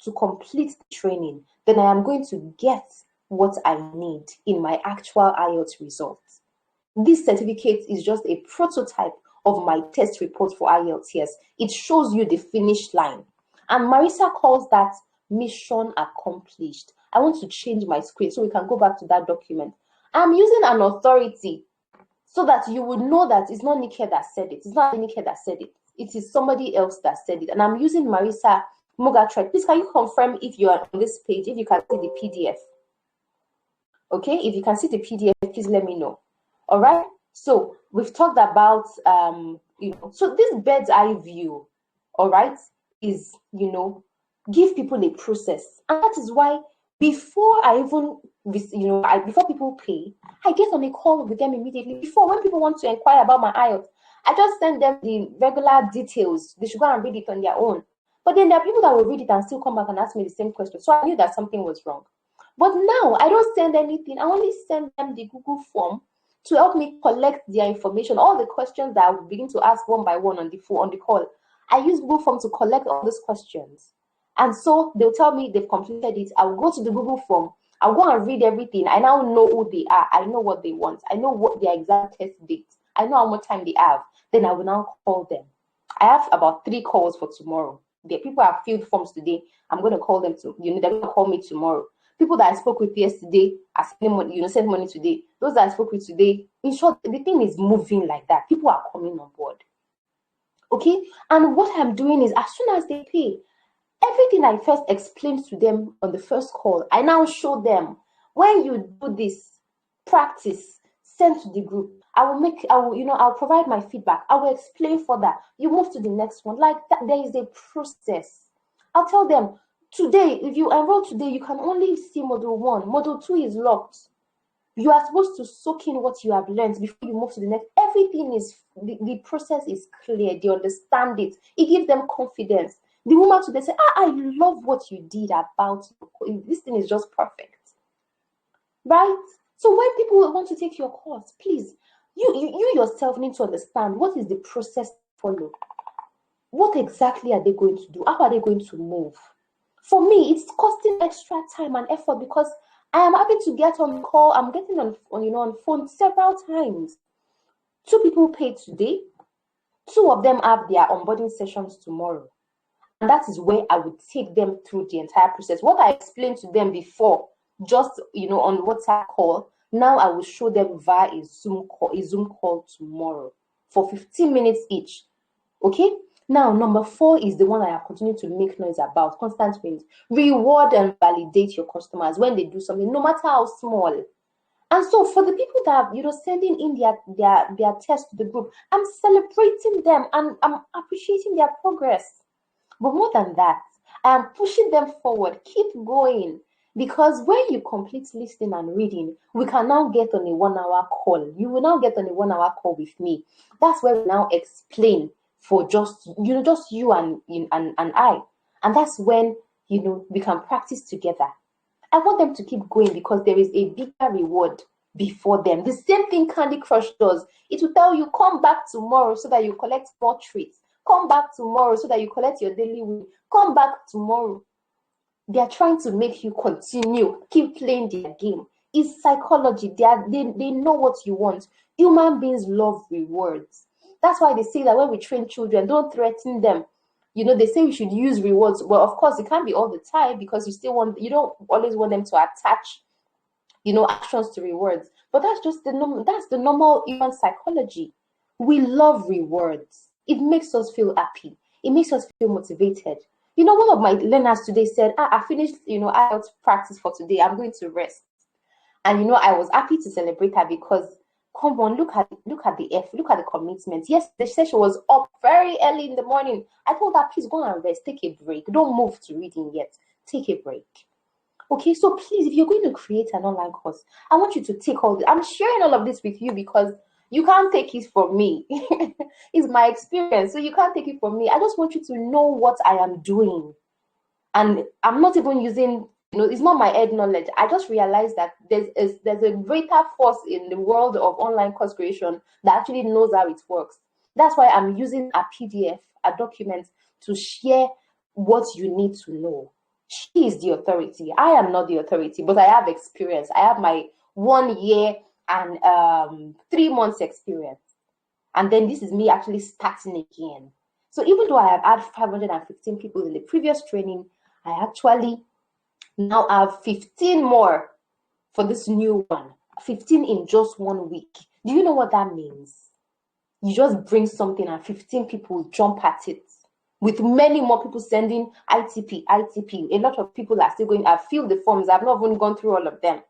to complete the training, then I am going to get what I need in my actual IELTS results. This certificate is just a prototype of my test report for IELTS. It shows you the finish line. And Marisa calls that mission accomplished. I want to change my screen so we can go back to that document. I'm using an authority so that you would know that it's not Nike that said it. It's not Adenike that said it. It is somebody else that said it. And I'm using Marisa Murtgatroyd. Please, can you confirm if you are on this page, if you can see the PDF? Okay, if you can see the PDF, please let me know. All right. So we've talked about, so this bird's eye view, all right, is, give people a process. And that is why before I even, before people pay, I get on a call with them immediately. Before, when people want to inquire about my IELTS, I just send them the regular details. They should go and read it on their own. But then there are people that will read it and still come back and ask me the same question. So I knew that something was wrong. But now I don't send anything. I only send them the Google form to help me collect their information. All the questions that I will begin to ask one by one on the call. I use Google form to collect all those questions. And so they'll tell me they've completed it. I will go to the Google form I'll go and read everything. I now know who they are. I know what they want. I know what their exact test dates. I know how much time they have. Then I will now call them. I have about 3 calls for tomorrow. The people have filled forms today. I'm going to call them they're going to call me tomorrow. People that I spoke with yesterday are sending money, send money today. Those that I spoke with today, in short, the thing is moving like that. People are coming on board. Okay? And what I'm doing is, as soon as they pay, everything I first explained to them on the first call, I now show them. When you do this practice, send to the group. I'll provide my feedback. I will explain further. You move to the next one. Like that, there is a process. I'll tell them, today, if you enroll today, you can only see module 1. Module 2 is locked. You are supposed to soak in what you have learned before you move to the next. Everything is, the process is clear. They understand it. It gives them confidence. The woman today say, I love what you did about this thing is just perfect. Right? So when people want to take your course, please, you yourself need to understand what is the process to follow. What exactly are they going to do? How are they going to move? For me, it's costing extra time and effort because I am happy to get on call. I'm getting on phone several times. 2 people paid today. 2 of them have their onboarding sessions tomorrow. And that is where I would take them through the entire process. What I explained to them before, just on WhatsApp call, now I will show them via a Zoom call tomorrow for 15 minutes each. Okay? Now, number 4 is the one I have continued to make noise about, constant wins. Reward and validate your customers when they do something, no matter how small. And so for the people that sending in their test to the group, I'm celebrating them and I'm appreciating their progress. But more than that, I am pushing them forward. Keep going. Because when you complete listening and reading, we can now get on a 1-hour call. You will now get on a 1-hour call with me. That's where we now explain for just you and I. And that's when, we can practice together. I want them to keep going because there is a bigger reward before them. The same thing Candy Crush does. It will tell you, come back tomorrow so that you collect more treats. Come back tomorrow so that you collect your daily win. Come back tomorrow. They are trying to make you continue, keep playing their game. It's psychology. They know what you want. Human beings love rewards. That's why they say that when we train children, don't threaten them. They say we should use rewards. Well, of course, it can't be all the time because you don't always want them to attach, actions to rewards. But that's just the normal human psychology. We love rewards. It makes us feel happy. It makes us feel motivated. One of my learners today said, I finished, IELTS practice for today. I'm going to rest. And, I was happy to celebrate her because, come on, look at the commitment. Yes, they said she was up very early in the morning. I told her, please go and rest. Take a break. Don't move to reading yet. Take a break. Okay, so please, if you're going to create an online course, I want you to take all this. I'm sharing all of this with you because you can't take it from me. It's my experience, so you can't take it from me. I just want you to know what I am doing. And I'm not even using, it's not my head knowledge. I just realized that there's a greater force in the world of online course creation that actually knows how it works. That's why I'm using a PDF, a document, to share what you need to know. She is the authority. I am not the authority, but I have experience. I have my 1 year and 3 months experience. And then this is me actually starting again. So even though I have had 515 people in the previous training, I actually now have 15 more for this new one. 15 in just 1 week. Do you know what that means? You just bring something and 15 people jump at it. With many more people sending ITP. A lot of people are still going, I've filled the forms. I've not even gone through all of them.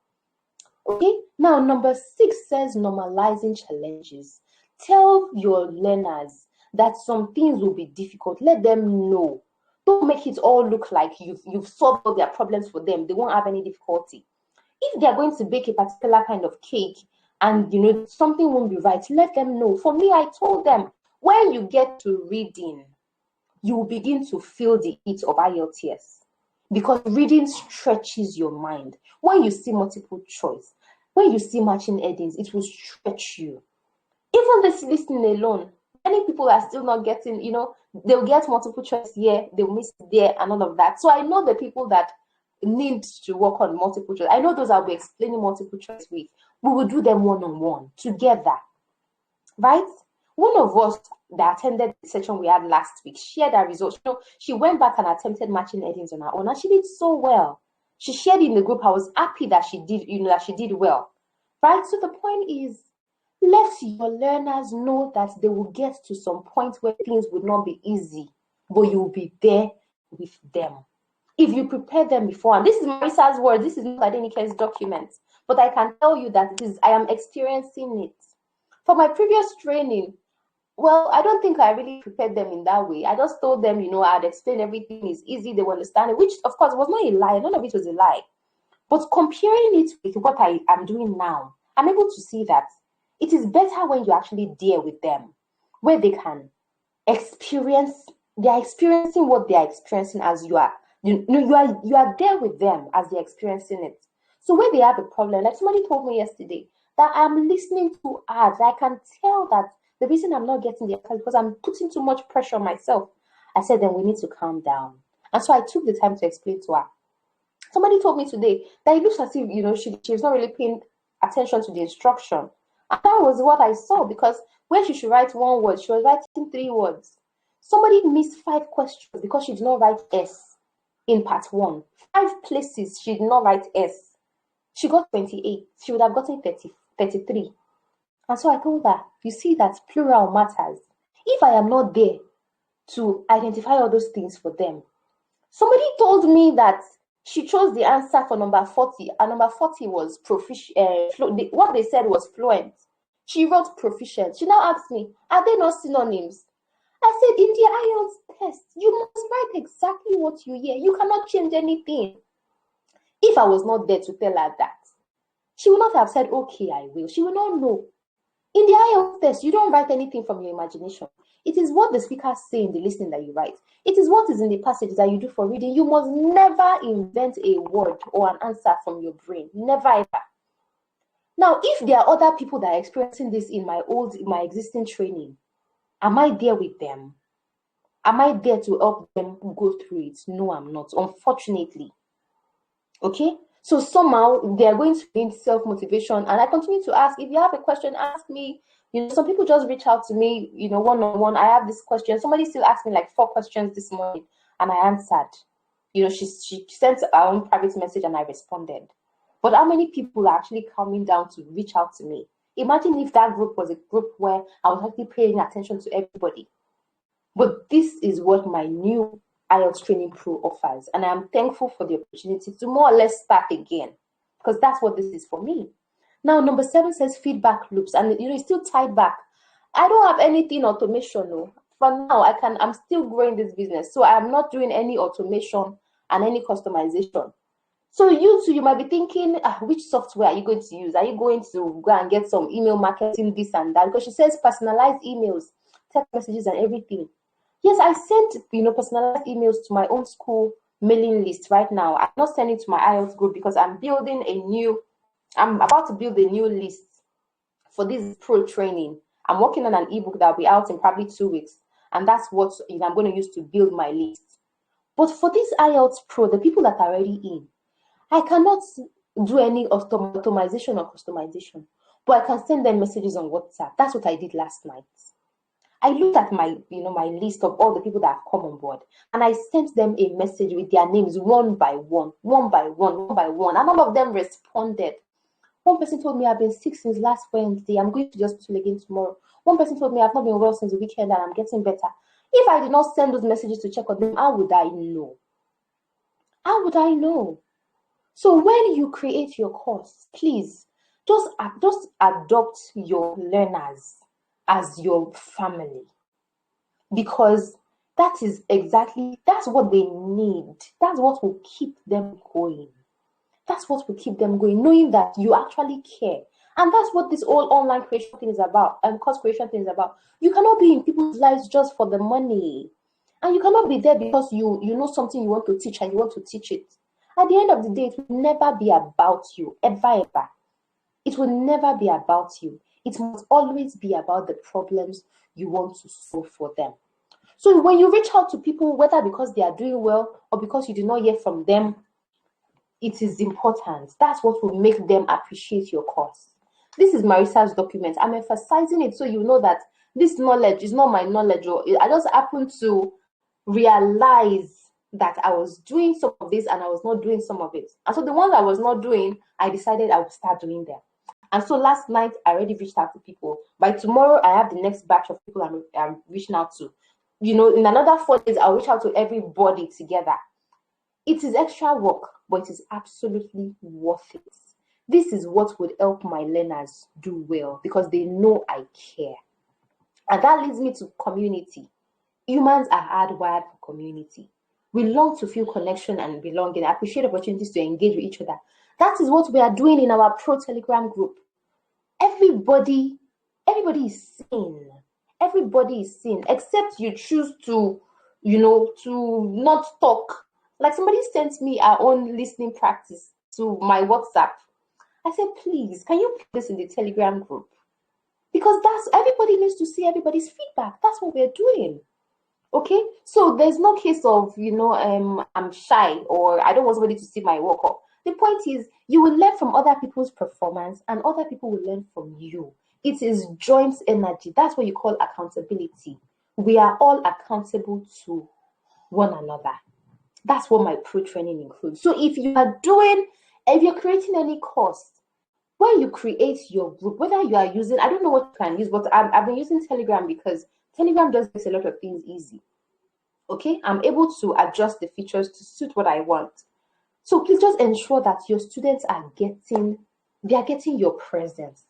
Okay, now number 6 says normalizing challenges. Tell your learners that some things will be difficult. Let them know. Don't make it all look like you've solved all their problems for them. They won't have any difficulty. If they're going to bake a particular kind of cake and something won't be right, let them know. For me, I told them, when you get to reading, you will begin to feel the heat of IELTS because reading stretches your mind. When you see multiple choice, when you see matching headings, it will stretch you. Even this listening alone, many people are still not getting, they'll get multiple choice here, they'll miss there and all of that. So I know the people that need to work on multiple choice, I know those I'll be explaining multiple choice with, we will do them one-on-one together, right? One of us that attended the session we had last week shared her results. You know, she went back and attempted matching headings on her own, and she did so well. She shared in the group. I was happy that she did, that she did well, right? So the point is, let your learners know that they will get to some point where things would not be easy, but you will be there with them. If you prepare them before, and this is Marisa's word, this is not Adenike's document, but I can tell you that I am experiencing it. For my previous training, well, I don't think I really prepared them in that way. I just told them, I'd explain everything is easy, they will understand it, which of course was not a lie. None of it was a lie. But comparing it with what I am doing now, I'm able to see that it is better when you're actually there with them, where they can experience, they're experiencing what they're experiencing as you are. You are there with them as they're experiencing it. So when they have a problem, like somebody told me yesterday, that I'm listening to ads, I can tell that the reason I'm not getting the answer is because I'm putting too much pressure on myself. I said, then we need to calm down. And so I took the time to explain to her. Somebody told me today that it looks as if, she's not really paying attention to the instruction. And that was what I saw, because when she should write one word, she was writing 3 words. Somebody missed 5 questions because she did not write S in part 1. 5 places she did not write S. She got 28. She would have gotten 33. And so I told her, you see that plural matters. If I am not there to identify all those things for them. Somebody told me that she chose the answer for number 40, and number 40 was proficient. What they said was fluent. She wrote proficient. She now asked me, are they not synonyms? I said, in the IELTS test, you must write exactly what you hear. You cannot change anything. If I was not there to tell her that, she would not have said, okay, I will. She will not know. In the IELTS test, you don't write anything from your imagination. It is what the speakers say in the listening that you write. It is what is in the passages that you do for reading. You must never invent a word or an answer from your brain. Never ever. Now, if there are other people that are experiencing this in my existing training, am I there with them? Am I there to help them go through it? No, I'm not, unfortunately. Okay? So somehow they are going to need self-motivation. And I continue to ask, if you have a question, ask me. Some people just reach out to me, one-on-one. I have this question. Somebody still asked me like 4 questions this morning, and I answered. She sent her own private message and I responded. But how many people are actually coming down to reach out to me? Imagine if that group was a group where I was actually paying attention to everybody. But this is what my new IELTS Training Pro offers. And I'm thankful for the opportunity to more or less start again, because that's what this is for me. Now, number 7 says feedback loops, and it's still tied back. I don't have anything automation, no. For now, I'm still growing this business, so I'm not doing any automation and any customization. So you might be thinking, which software are you going to use? Are you going to go and get some email marketing, this and that? Because she says personalized emails, text messages, and everything. Yes, I sent personalized emails to my own school mailing list right now. I'm not sending to my IELTS group because I'm about to build a new list for this pro training. I'm working on an ebook that will be out in probably 2 weeks, and that's what I'm going to use to build my list. But for this IELTS Pro, the people that are already in, I cannot do any automation or customization, but I can send them messages on WhatsApp. That's what I did last night. I looked at my list of all the people that have come on board, and I sent them a message with their names one by one, and all of them responded. One person told me, I've been sick since last Wednesday. I'm going to the hospital again tomorrow. One person told me, I've not been well since the weekend and I'm getting better. If I did not send those messages to check on them, how would I know? How would I know? So when you create your course, please just adopt your learners as your family, because that's what they need. That's what will keep them going. That's what will keep them going, knowing that you actually care. And that's what this whole online creation thing is about, and course creation thing is about. You cannot be in people's lives just for the money. And you cannot be there because you know something you want to teach and you want to teach it. At the end of the day, it will never be about you, ever. It will never be about you. It must always be about the problems you want to solve for them. So when you reach out to people, whether because they are doing well or because you do not hear from them, it is important. That's what will make them appreciate your course. This is Marisa's document. I'm emphasizing it so you know that this knowledge is not my knowledge, or I just happened to realize that I was doing some of this and I was not doing some of it. And so the ones I was not doing, I decided I would start doing them. And so last night, I already reached out to people. By tomorrow, I have the next batch of people I'm reaching out to. You know, in another 4 days, I'll reach out to everybody together. It is extra work, but it is absolutely worth it. This is what would help my learners do well because they know I care. And that leads me to community. Humans are hardwired for community. We long to feel connection and belonging, appreciate opportunities to engage with each other. That is what we are doing in our pro Telegram group. Everybody is seen. Everybody is seen, except you choose to, to not talk. Like somebody sent me our own listening practice to my WhatsApp. I said, please, can you put this in the Telegram group? Because everybody needs to see everybody's feedback. That's what we're doing. Okay, so there's no case of, I'm shy or I don't want somebody to see my work. The point is, you will learn from other people's performance and other people will learn from you. It is joint energy. That's what you call accountability. We are all accountable to one another. That's what my pro training includes. So if you're creating any course, when you create your group, whether you are using, I don't know what you can use, but I've been using Telegram because Telegram just makes a lot of things easy. Okay, I'm able to adjust the features to suit what I want. So please just ensure that your students are getting your presence.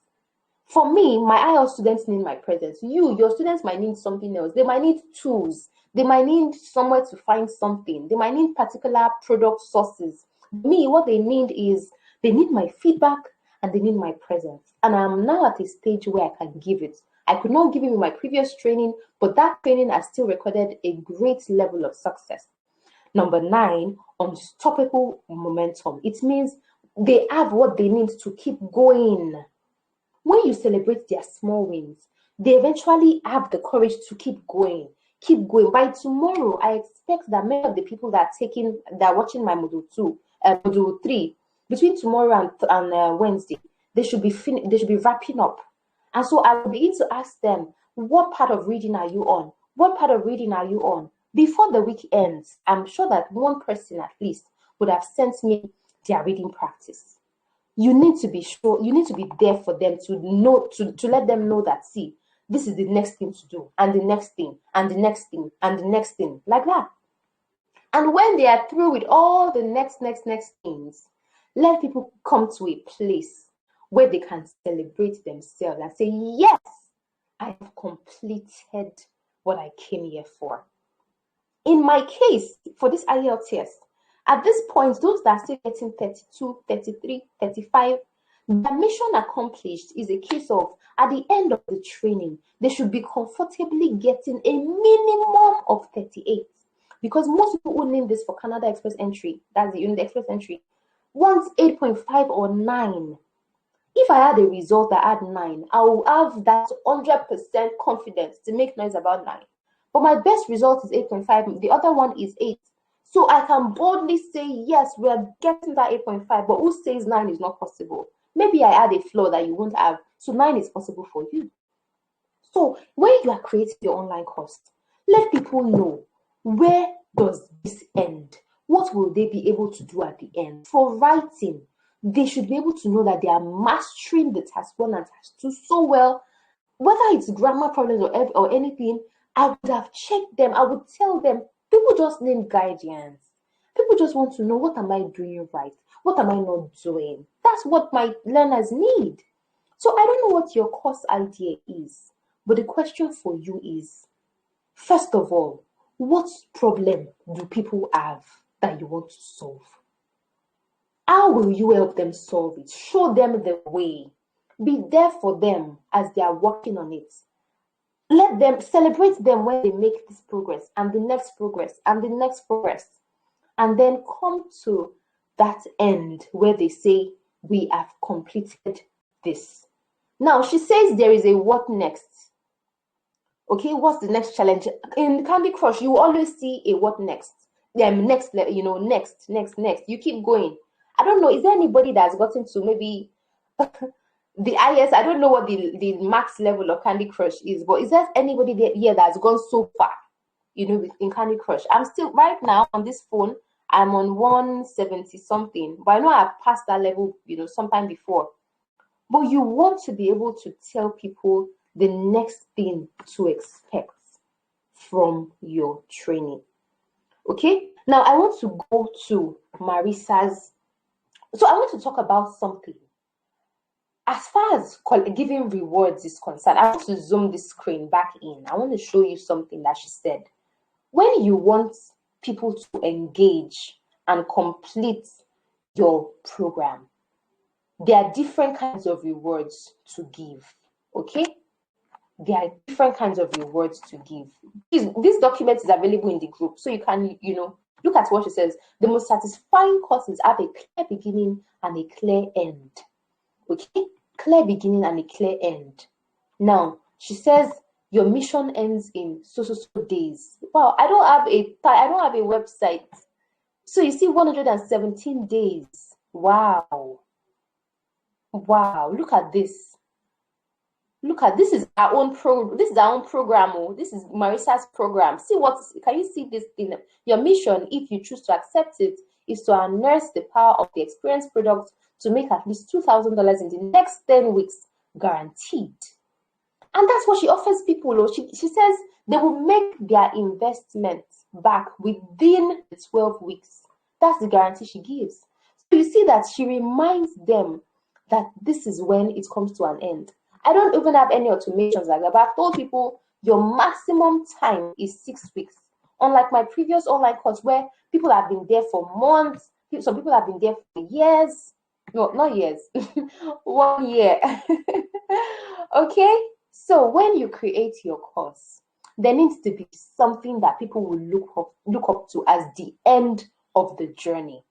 For me, my IELTS students need my presence. Your students might need something else. They might need tools. They might need somewhere to find something. They might need particular product sources. Me, what they need is they need my feedback and they need my presence. And I'm now at a stage where I can give it. I could not give it in my previous training, but that training has still recorded a great level of success. Number 9, unstoppable momentum. It means they have what they need to keep going. When you celebrate their small wins, they eventually have the courage to keep going. Keep going. By tomorrow, I expect that many of the people that are watching my module 3, between tomorrow and Wednesday, they should be wrapping up. And so I will begin to ask them, what part of reading are you on? What part of reading are you on? Before the week ends, I'm sure that one person at least would have sent me their reading practice. You need to be sure, you need to be there for them to know, to let them know that, see, this is the next thing to do, and the next thing, and the next thing, and the next thing, like that. And when they are through with all the next things, let people come to a place where they can celebrate themselves and say, yes, I have completed what I came here for. In my case, for this IELTS test, at this point, those that are still getting 32, 33, 35, the mission accomplished is a case of, at the end of the training, they should be comfortably getting a minimum of 38. Because most people who name this for Canada Express entry, that's the Unit Express entry, wants 8.5 or 9. If I had a result that had 9, I will have that 100% confidence to make noise about 9. But my best result is 8.5. The other one is 8. So I can boldly say, yes, we are getting that 8.5, but who says 9 is not possible? Maybe I add a flaw that you won't have. So 9 is possible for you. So when you are creating your online course, let people know, where does this end? What will they be able to do at the end? For writing, they should be able to know that they are mastering the task 1 and task 2 so well. Whether it's grammar problems or anything, I would have checked them. I would tell them. People just need guidance. People just want to know, what am I doing right? What am I not doing? That's what my learners need. So I don't know what your course idea is, but the question for you is, first of all, what problem do people have that you want to solve? How will you help them solve it? Show them the way. Be there for them as they are working on it. Let them celebrate them when they make this progress and the next progress and the next progress. And then come to that end where they say, we have completed this. Now, she says there is a what next. Okay, what's the next challenge? In Candy Crush, you always see a what next. Next. You keep going. I don't know, is there anybody that's gotten to maybe the highest? I don't know what the max level of Candy Crush is, but is there anybody there here that's gone so far, in Candy Crush? I'm still right now on this phone. I'm on 170 something, but I know I've passed that level, sometime before. But you want to be able to tell people the next thing to expect from your training. Okay, now I want to go to Marisa's. So I want to talk about something. As far as giving rewards is concerned, I want to zoom this screen back in. I want to show you something that she said. When you want people to engage and complete your program, there are different kinds of rewards to give. Okay? There are different kinds of rewards to give. This document is available in the group, so you can, look at what she says. The most satisfying courses have a clear beginning and a clear end. Okay? Clear beginning and a clear end. Now, she says your mission ends in so days. Wow, I don't have a website. So you see 117 days. Wow. Wow, look at this. Look at this is our own program. This is our own program. Oh, this is Marisa's program. Can you see this thing? Your mission, if you choose to accept it, is to harness the power of the experience product to make at least $2,000 in the next 10 weeks, guaranteed. And that's what she offers people. Oh. She says they will make their investment back within 12 weeks. That's the guarantee she gives. So you see that she reminds them that this is when it comes to an end. I don't even have any automations like that, but I've told people your maximum time is 6 weeks. Unlike my previous online course where people have been there for months, some people have been there for years. No, not years, 1 year. Okay, so when you create your course, there needs to be something that people will look up to as the end of the journey.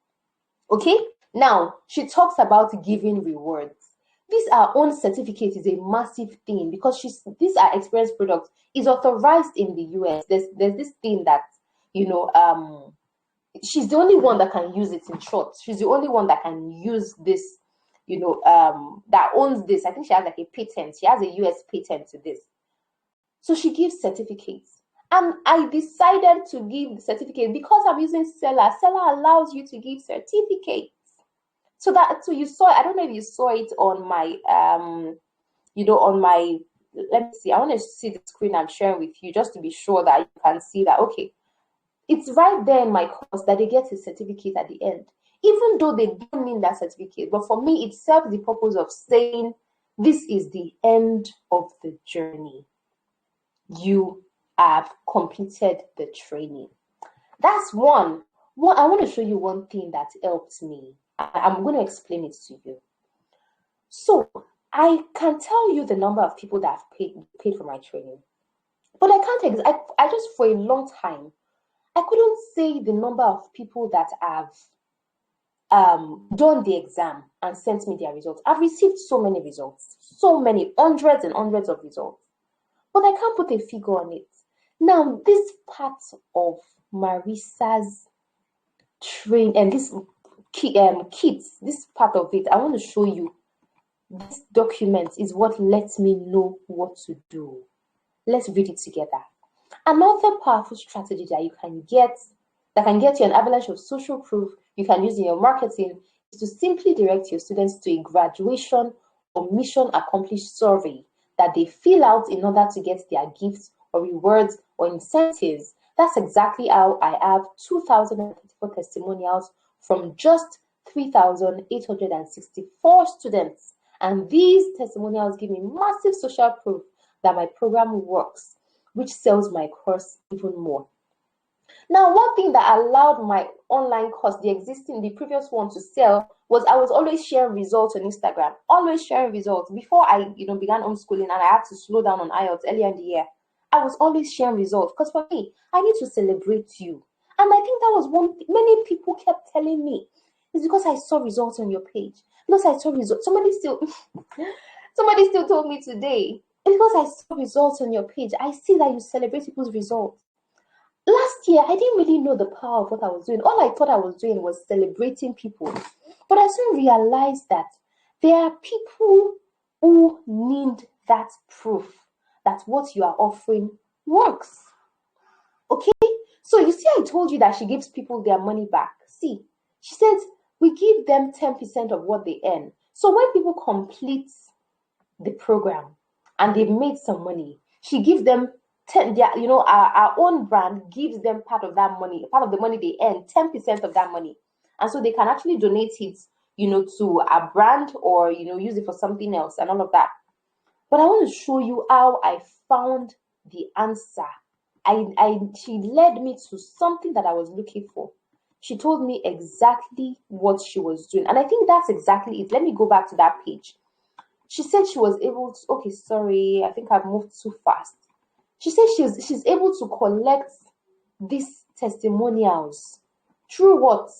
Okay, now she talks about giving rewards. This our own certificate is a massive thing because these are experience products. Is authorized in the US. There's this thing that she's the only one that can use it. In short, she's the only one that can use this, that owns this. I think she has like a patent. She has a US patent to this. So she gives certificates. And I decided to give the certificate because I'm using Seller. Seller allows you to give certificates. So you saw, I don't know if you saw it on my, let me see. I want to see the screen I'm sharing with you just to be sure that you can see that, okay, it's right there in my course that they get a certificate at the end, even though they don't mean that certificate. But for me, it serves the purpose of saying this is the end of the journey. You have completed the training. That's one. I want to show you one thing that helped me. I'm going to explain it to you. So I can tell you the number of people that have paid for my training, but I can't. I just, for a long time, I couldn't say the number of people that have done the exam and sent me their results. I've received so many results, so many, hundreds and hundreds of results, but I can't put a figure on it. Now, this part of Marisa's train and this kits, this part of it, I want to show you. This document is what lets me know what to do. Let's read it together. Another powerful strategy that you can get, that can get you an avalanche of social proof you can use in your marketing, is to simply direct your students to a graduation or mission accomplished survey that they fill out in order to get their gifts or rewards or incentives. That's exactly how I have 2,034 testimonials from just 3,864 students. And these testimonials give me massive social proof that my program works, which sells my course even more. Now, one thing that allowed my online course, the previous one, to sell was I was always sharing results on Instagram, always sharing results. Before I, began homeschooling and I had to slow down on IELTS earlier in the year, I was always sharing results because for me, I need to celebrate you. And I think that was one thing many people kept telling me. It's because I saw results on your page. Because I saw results. Somebody still told me today, because I saw results on your page, I see that you celebrate people's results. Last year, I didn't really know the power of what I was doing. All I thought I was doing was celebrating people. But I soon realized that there are people who need that proof that what you are offering works. Okay? So you see, I told you that she gives people their money back. See, she says we give them 10% of what they earn. So when people complete the program and they've made some money, she gives them 10, our own brand gives them part of that money, part of the money they earn, 10% of that money. And so they can actually donate it, to a brand or, use it for something else and all of that. But I want to show you how I found the answer. She led me to something that I was looking for. She told me exactly what she was doing. And I think that's exactly it. Let me go back to that page. She said she was able to, okay, sorry, I think I've moved too fast. She said she's able to collect these testimonials through what?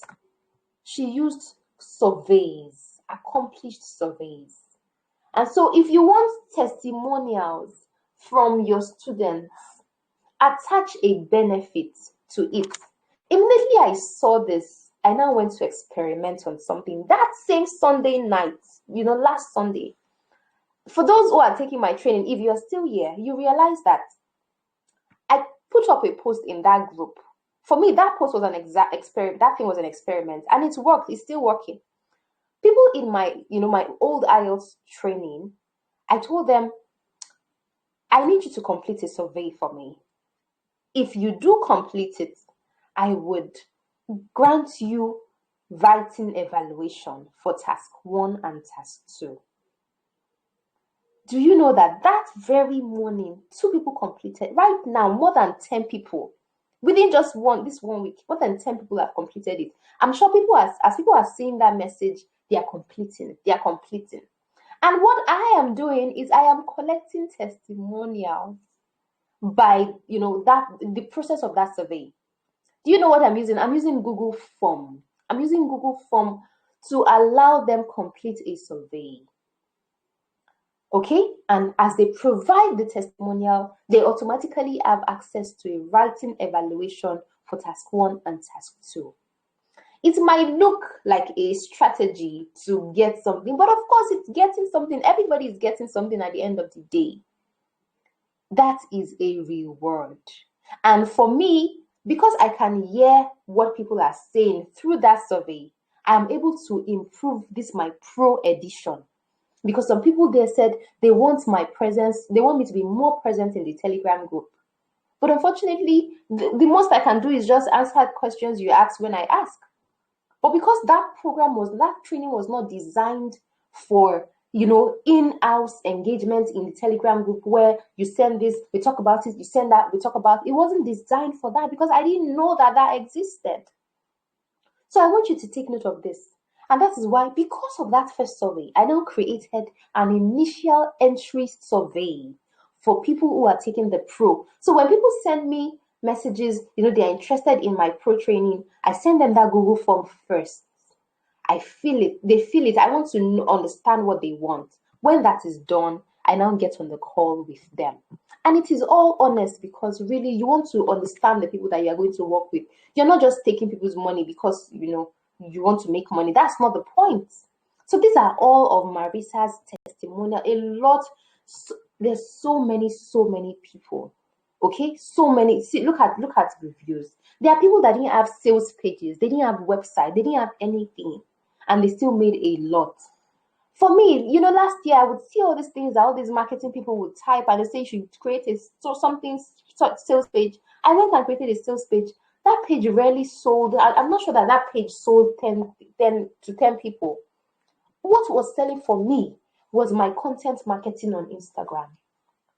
She used surveys, accomplished surveys. And so if you want testimonials from your students, attach a benefit to it. Immediately I saw this, I now went to experiment on something. That same Sunday night, last Sunday, for those who are taking my training, if you're still here, you realize that I put up a post in that group. For me, that post was an exact experiment. That thing was an experiment, and it's worked. It's still working. People in my old IELTS training, I told them, I need you to complete a survey for me. If you do complete it, I would grant you writing evaluation for task 1 and task 2. Do you know that very morning, 2 people completed? Right now, more than 10 people. Within just this 1 week, more than 10 people have completed it. I'm sure as people are seeing that message, they are completing. And what I am doing is I am collecting testimonials by, the process of that survey. Do you know what I'm using? I'm using Google Form. I'm using Google Form to allow them complete a survey. Okay, and as they provide the testimonial, they automatically have access to a writing evaluation for task 1 and task 2. It might look like a strategy to get something, but of course it's getting something. Everybody is getting something at the end of the day. That is a reward. And for me, because I can hear what people are saying through that survey, I'm able to improve this my pro edition. Because some people there said they want my presence, they want me to be more present in the Telegram group. But unfortunately, the most I can do is just answer questions you ask when I ask. But because that training was not designed for, in-house engagement in the Telegram group where you send this, we talk about it, you send that, we talk about it. It wasn't designed for that because I didn't know that existed. So I want you to take note of this. And that is why, because of that first survey, I now created an initial entry survey for people who are taking the pro. So when people send me messages, they're interested in my pro training, I send them that Google form first. I feel it. They feel it. I want to understand what they want. When that is done, I now get on the call with them. And it is all honest because really you want to understand the people that you are going to work with. You're not just taking people's money because, you want to make money. That's not the point. So these are all of Marisa's testimonial. A lot. There's so many people. Okay, so many. See, look at reviews. There are people that didn't have sales pages. They didn't have website. They didn't have anything, and they still made a lot. For me, last year I would see all these things that all these marketing people would type and they say you should create something sales page. I went and created a sales page. That page rarely sold. I'm not sure that page sold 10 to 10 people. What was selling for me was my content marketing on Instagram.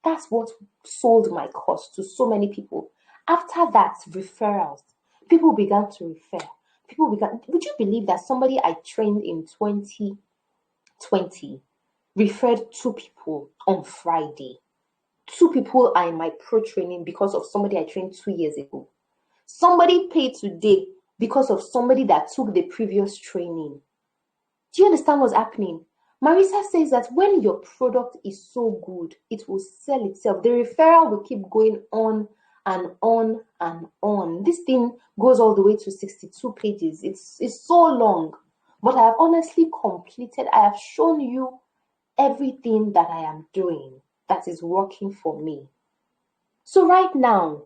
That's what sold my course to so many people. After that, referrals. People began to refer. Would you believe that somebody I trained in 2020 referred 2 people on Friday? 2 people are in my pro training because of somebody I trained 2 years ago. Somebody paid today because of somebody that took the previous training. Do you understand what's happening? Marisa says that when your product is so good, it will sell itself. The referral will keep going on and on and on. This thing goes all the way to 62 pages. It's so long. but I have honestly completed, I have shown you everything that I am doing that is working for me. So right now,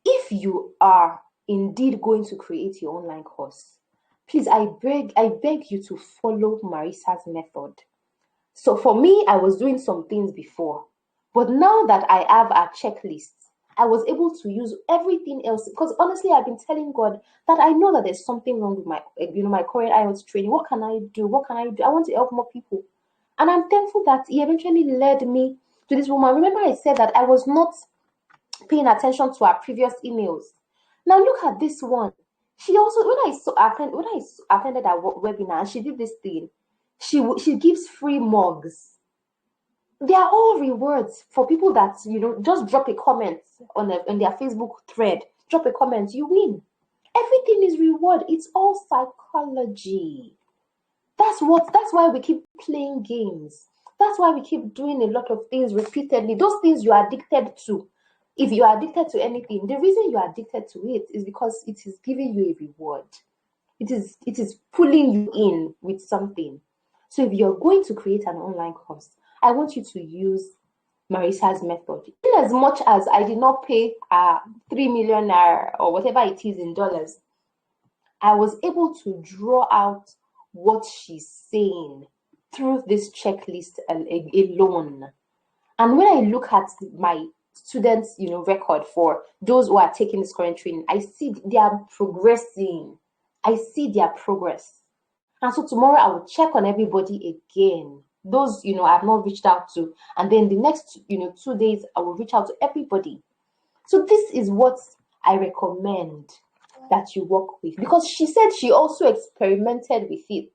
if you are indeed going to create your online course, please, I beg you to follow Marisa's method. So for me, I was doing some things before, but now that I have a checklist, I was able to use everything else, because honestly, I've been telling God that I know that there's something wrong with my current IELTS training. What can I do? What can I do? I want to help more people. And I'm thankful that he eventually led me to this woman. Remember, I said that I was not paying attention to her previous emails. Now look at this one. She also, when I attended that webinar, and she did this thing. She gives free mugs. They are all rewards for people that just drop a comment on their Facebook thread. Drop a comment, you win. Everything is reward. It's all psychology. That's why we keep playing games. That's why we keep doing a lot of things repeatedly. Those things you are addicted to. If you are addicted to anything, the reason you are addicted to it is because it is giving you a reward. It is pulling you in with something. So if you're going to create an online course, I want you to use Marisa's method. In as much as I did not pay 3 million naira or whatever it is in dollars, I was able to draw out what she's saying through this checklist alone. And when I look at my students, record for those who are taking this current training, I see they are progressing. I see their progress. And so tomorrow I will check on everybody again. Those, I have not reached out to. And then the next, 2 days, I will reach out to everybody. So this is what I recommend that you work with. Because she said she also experimented with it.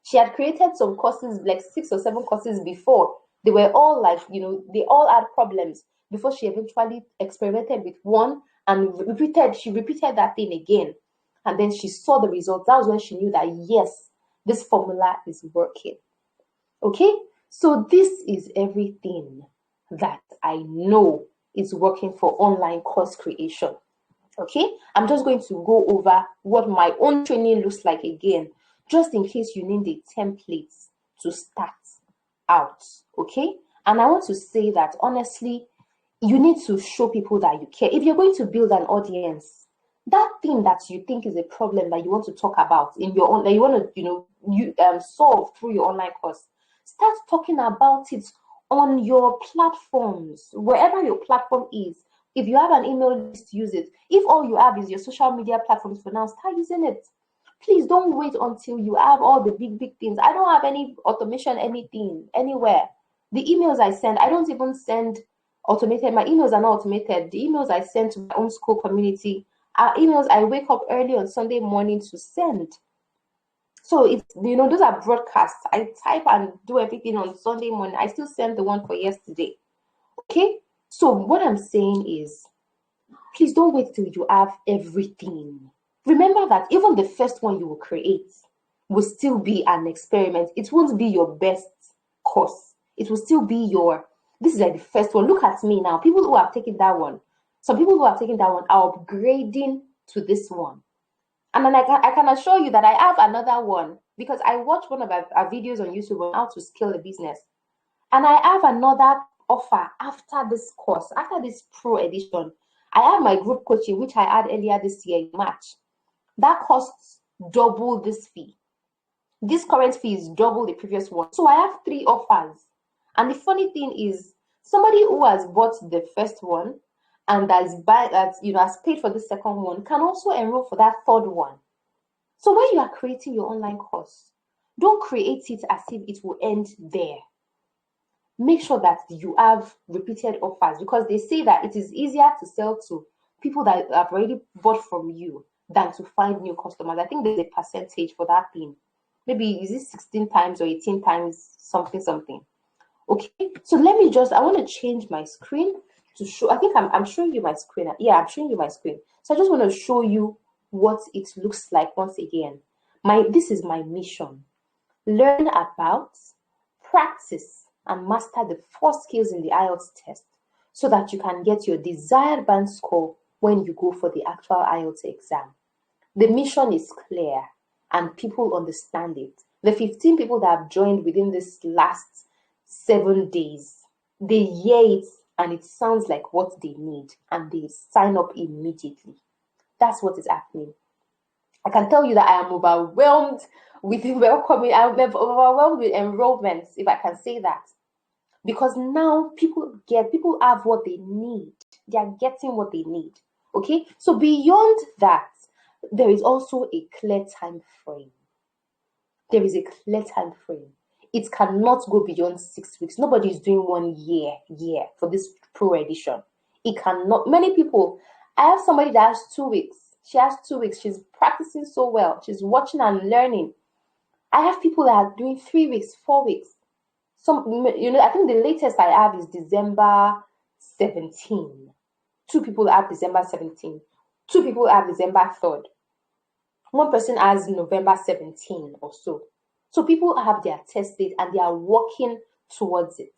She had created some courses, like 6 or 7 courses before. They were all like, they all had problems before she eventually experimented with one and she repeated that thing again. And then she saw the results. That was when she knew that, yes, this formula is working. Okay? So this is everything that I know is working for online course creation. Okay? I'm just going to go over what my own training looks like again, just in case you need a template to start out. Okay? And I want to say that honestly, you need to show people that you care. If you're going to build an audience, that thing that you think is a problem that you want to talk about in your own, that you want to solve through your online course, start talking about it on your platforms, wherever your platform is. If you have an email list, use it. If all you have is your social media platforms for now, start using it. Please don't wait until you have all the big things. I don't have any automation, anything, anywhere. The emails I send, I don't even send automated. My emails are not automated. The emails I send to my own school community are emails I wake up early on Sunday morning to send. So it's, those are broadcasts. I type and do everything on Sunday morning. I still send the one for yesterday. Okay? So what I'm saying is, please don't wait till you have everything. Remember that even the first one you will create will still be an experiment. It won't be your best course. It will still be this is like the first one. Look at me now. People who have taken that one, some people who have taken that one are upgrading to this one. And then I can assure you that I have another one, because I watched one of our videos on YouTube on how to scale a business. And I have another offer after this course, after this pro edition. I have my group coaching, which I had earlier this year in March. That costs double this fee. This current fee is double the previous one. So I have 3 offers. And the funny thing is, somebody who has bought the first one and has paid for the second one can also enroll for that third one. So when you are creating your online course, don't create it as if it will end there. Make sure that you have repeated offers, because they say that it is easier to sell to people that have already bought from you than to find new customers. I think there's a percentage for that thing. Maybe is it 16 times or 18 times something. Okay, so I want to change my screen to show. I think I'm showing you my screen. Yeah, I'm showing you my screen. So I just want to show you what it looks like once again. This is my mission. Learn about, practice, and master the 4 skills in the IELTS test so that you can get your desired band score when you go for the actual IELTS exam. The mission is clear, and people understand it. The 15 people that have joined within this last 7 days, they hear it and it sounds like what they need and they sign up immediately. That's what is happening. I can tell you that I am overwhelmed with welcoming, I'm overwhelmed with enrollments, if I can say that. Because now people have what they need. They are getting what they need. Okay? So beyond that, there is also a clear time frame. There is a clear time frame. It cannot go beyond 6 weeks. Nobody is doing 1 year for this pro edition. It cannot. Many people, I have somebody that has 2 weeks. She has 2 weeks. She's practicing so well. She's watching and learning. I have people that are doing 3 weeks, 4 weeks. Some, I think the latest I have is December 17. 2 people have December 17. 2 people have December 3rd. One person has November 17 or so. So people have their test date and they are working towards it.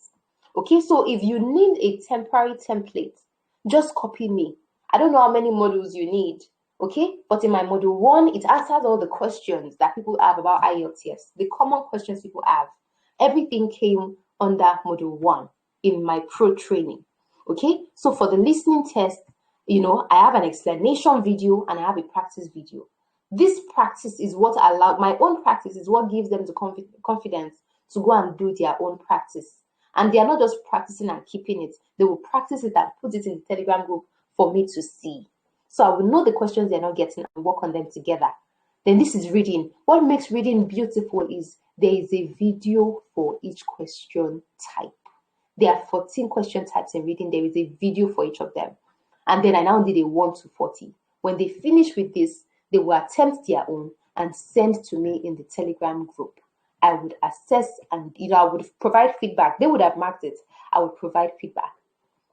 Okay, so if you need a temporary template, just copy me. I don't know how many modules you need, okay? But in my module 1, it answers all the questions that people have about IELTS, the common questions people have. Everything came under module 1 in my pro training, okay? So for the listening test, I have an explanation video and I have a practice video. This practice is what allowed, my own practice is what gives them the confidence to go and do their own practice. And they are not just practicing and keeping it. They will practice it and put it in the Telegram group for me to see. So I will know the questions they're not getting and work on them together. Then this is reading. What makes reading beautiful is there is a video for each question type. There are 14 question types in reading. There is a video for each of them. And then I now did a 1 to 40. When they finish with this, they will attempt their own and send to me in the Telegram group. I would assess and I would provide feedback. They would have marked it. I would provide feedback.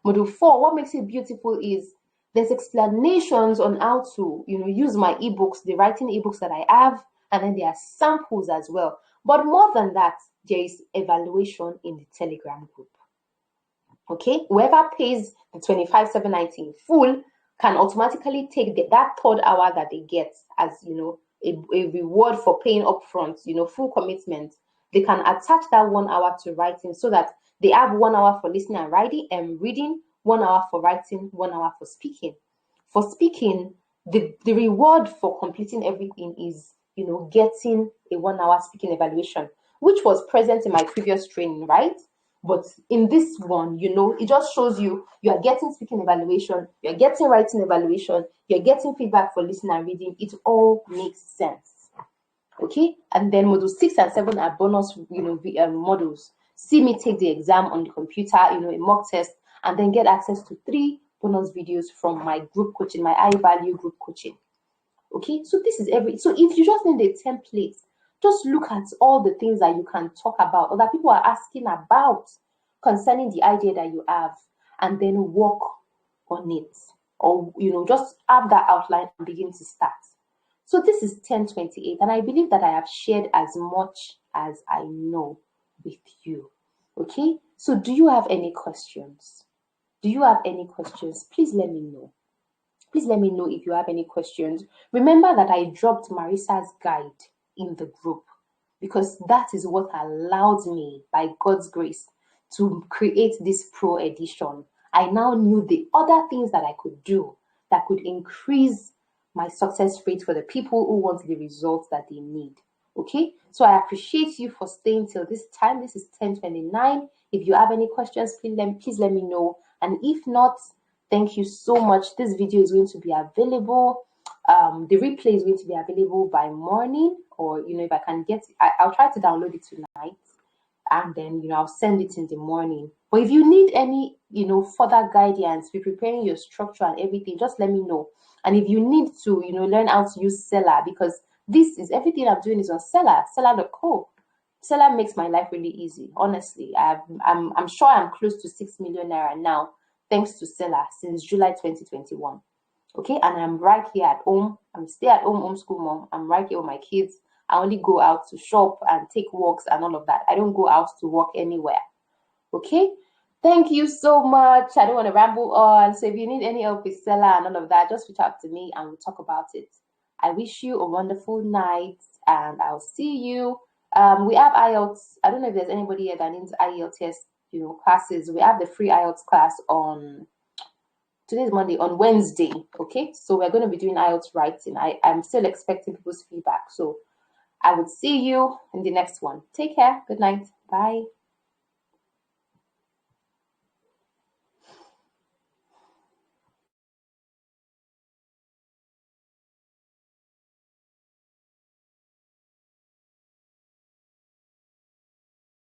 Module 4, what makes it beautiful is there's explanations on how to use my ebooks, the writing ebooks that I have, and then there are samples as well. But more than that, there is evaluation in the Telegram group. Okay, whoever pays the 25,790 in full can automatically take that 3rd hour that they get as a reward for paying upfront, full commitment. They can attach that 1 hour to writing so that they have 1 hour for listening and writing and reading, 1 hour for writing, 1 hour for speaking. For speaking, the reward for completing everything is getting a 1 hour speaking evaluation, which was present in my previous training, right? But in this one, it just shows you are getting speaking evaluation, you're getting writing evaluation, you're getting feedback for listening and reading. It all makes sense. Okay? And then module 6 and 7 are bonus, modules. See me take the exam on the computer, a mock test, and then get access to 3 bonus videos from my group coaching, my high value group coaching. Okay? So this is so if you just need a template, just look at all the things that you can talk about or that people are asking about concerning the idea that you have, and then work on it. Or, just have that outline and begin to start. So this is 1028, and I believe that I have shared as much as I know with you. Okay? So do you have any questions? Do you have any questions? Please let me know. Please let me know if you have any questions. Remember that I dropped Marisa's guide in the group because that is what allowed me, by God's grace, to create this pro edition. I now knew the other things that I could do that could increase my success rate for the people who want the results that they need. Okay, so I appreciate you for staying till this time. This is 10:29. If you have any questions, please let me know. And if not, thank you so much. This video is going to be available. The replay is going to be available by morning, or if I can get it, I'll try to download it tonight, and then I'll send it in the morning. But if you need any further guidance, be preparing your structure and everything, just let me know. And if you need to learn how to use Seller, because this is everything I'm doing is on Seller.co. Seller makes my life really easy. Honestly, I'm sure I'm close to 6 million naira now thanks to Seller since July 2021. Okay, and I'm right here at home. I'm stay-at-home homeschool mom. I'm right here with my kids. I only go out to shop and take walks and all of that. I don't go out to work anywhere. Okay, thank you so much. I don't want to ramble on. So if you need any help with Seller and all of that, just reach out to me and we'll talk about it. I wish you a wonderful night and I'll see you. We have IELTS. I don't know if there's anybody here that needs IELTS, classes. We have the free IELTS class on today's Monday, on Wednesday. Okay, so we're going to be doing IELTS writing. I'm still expecting people's feedback. So I would see you in the next one. Take care. Good night. Bye.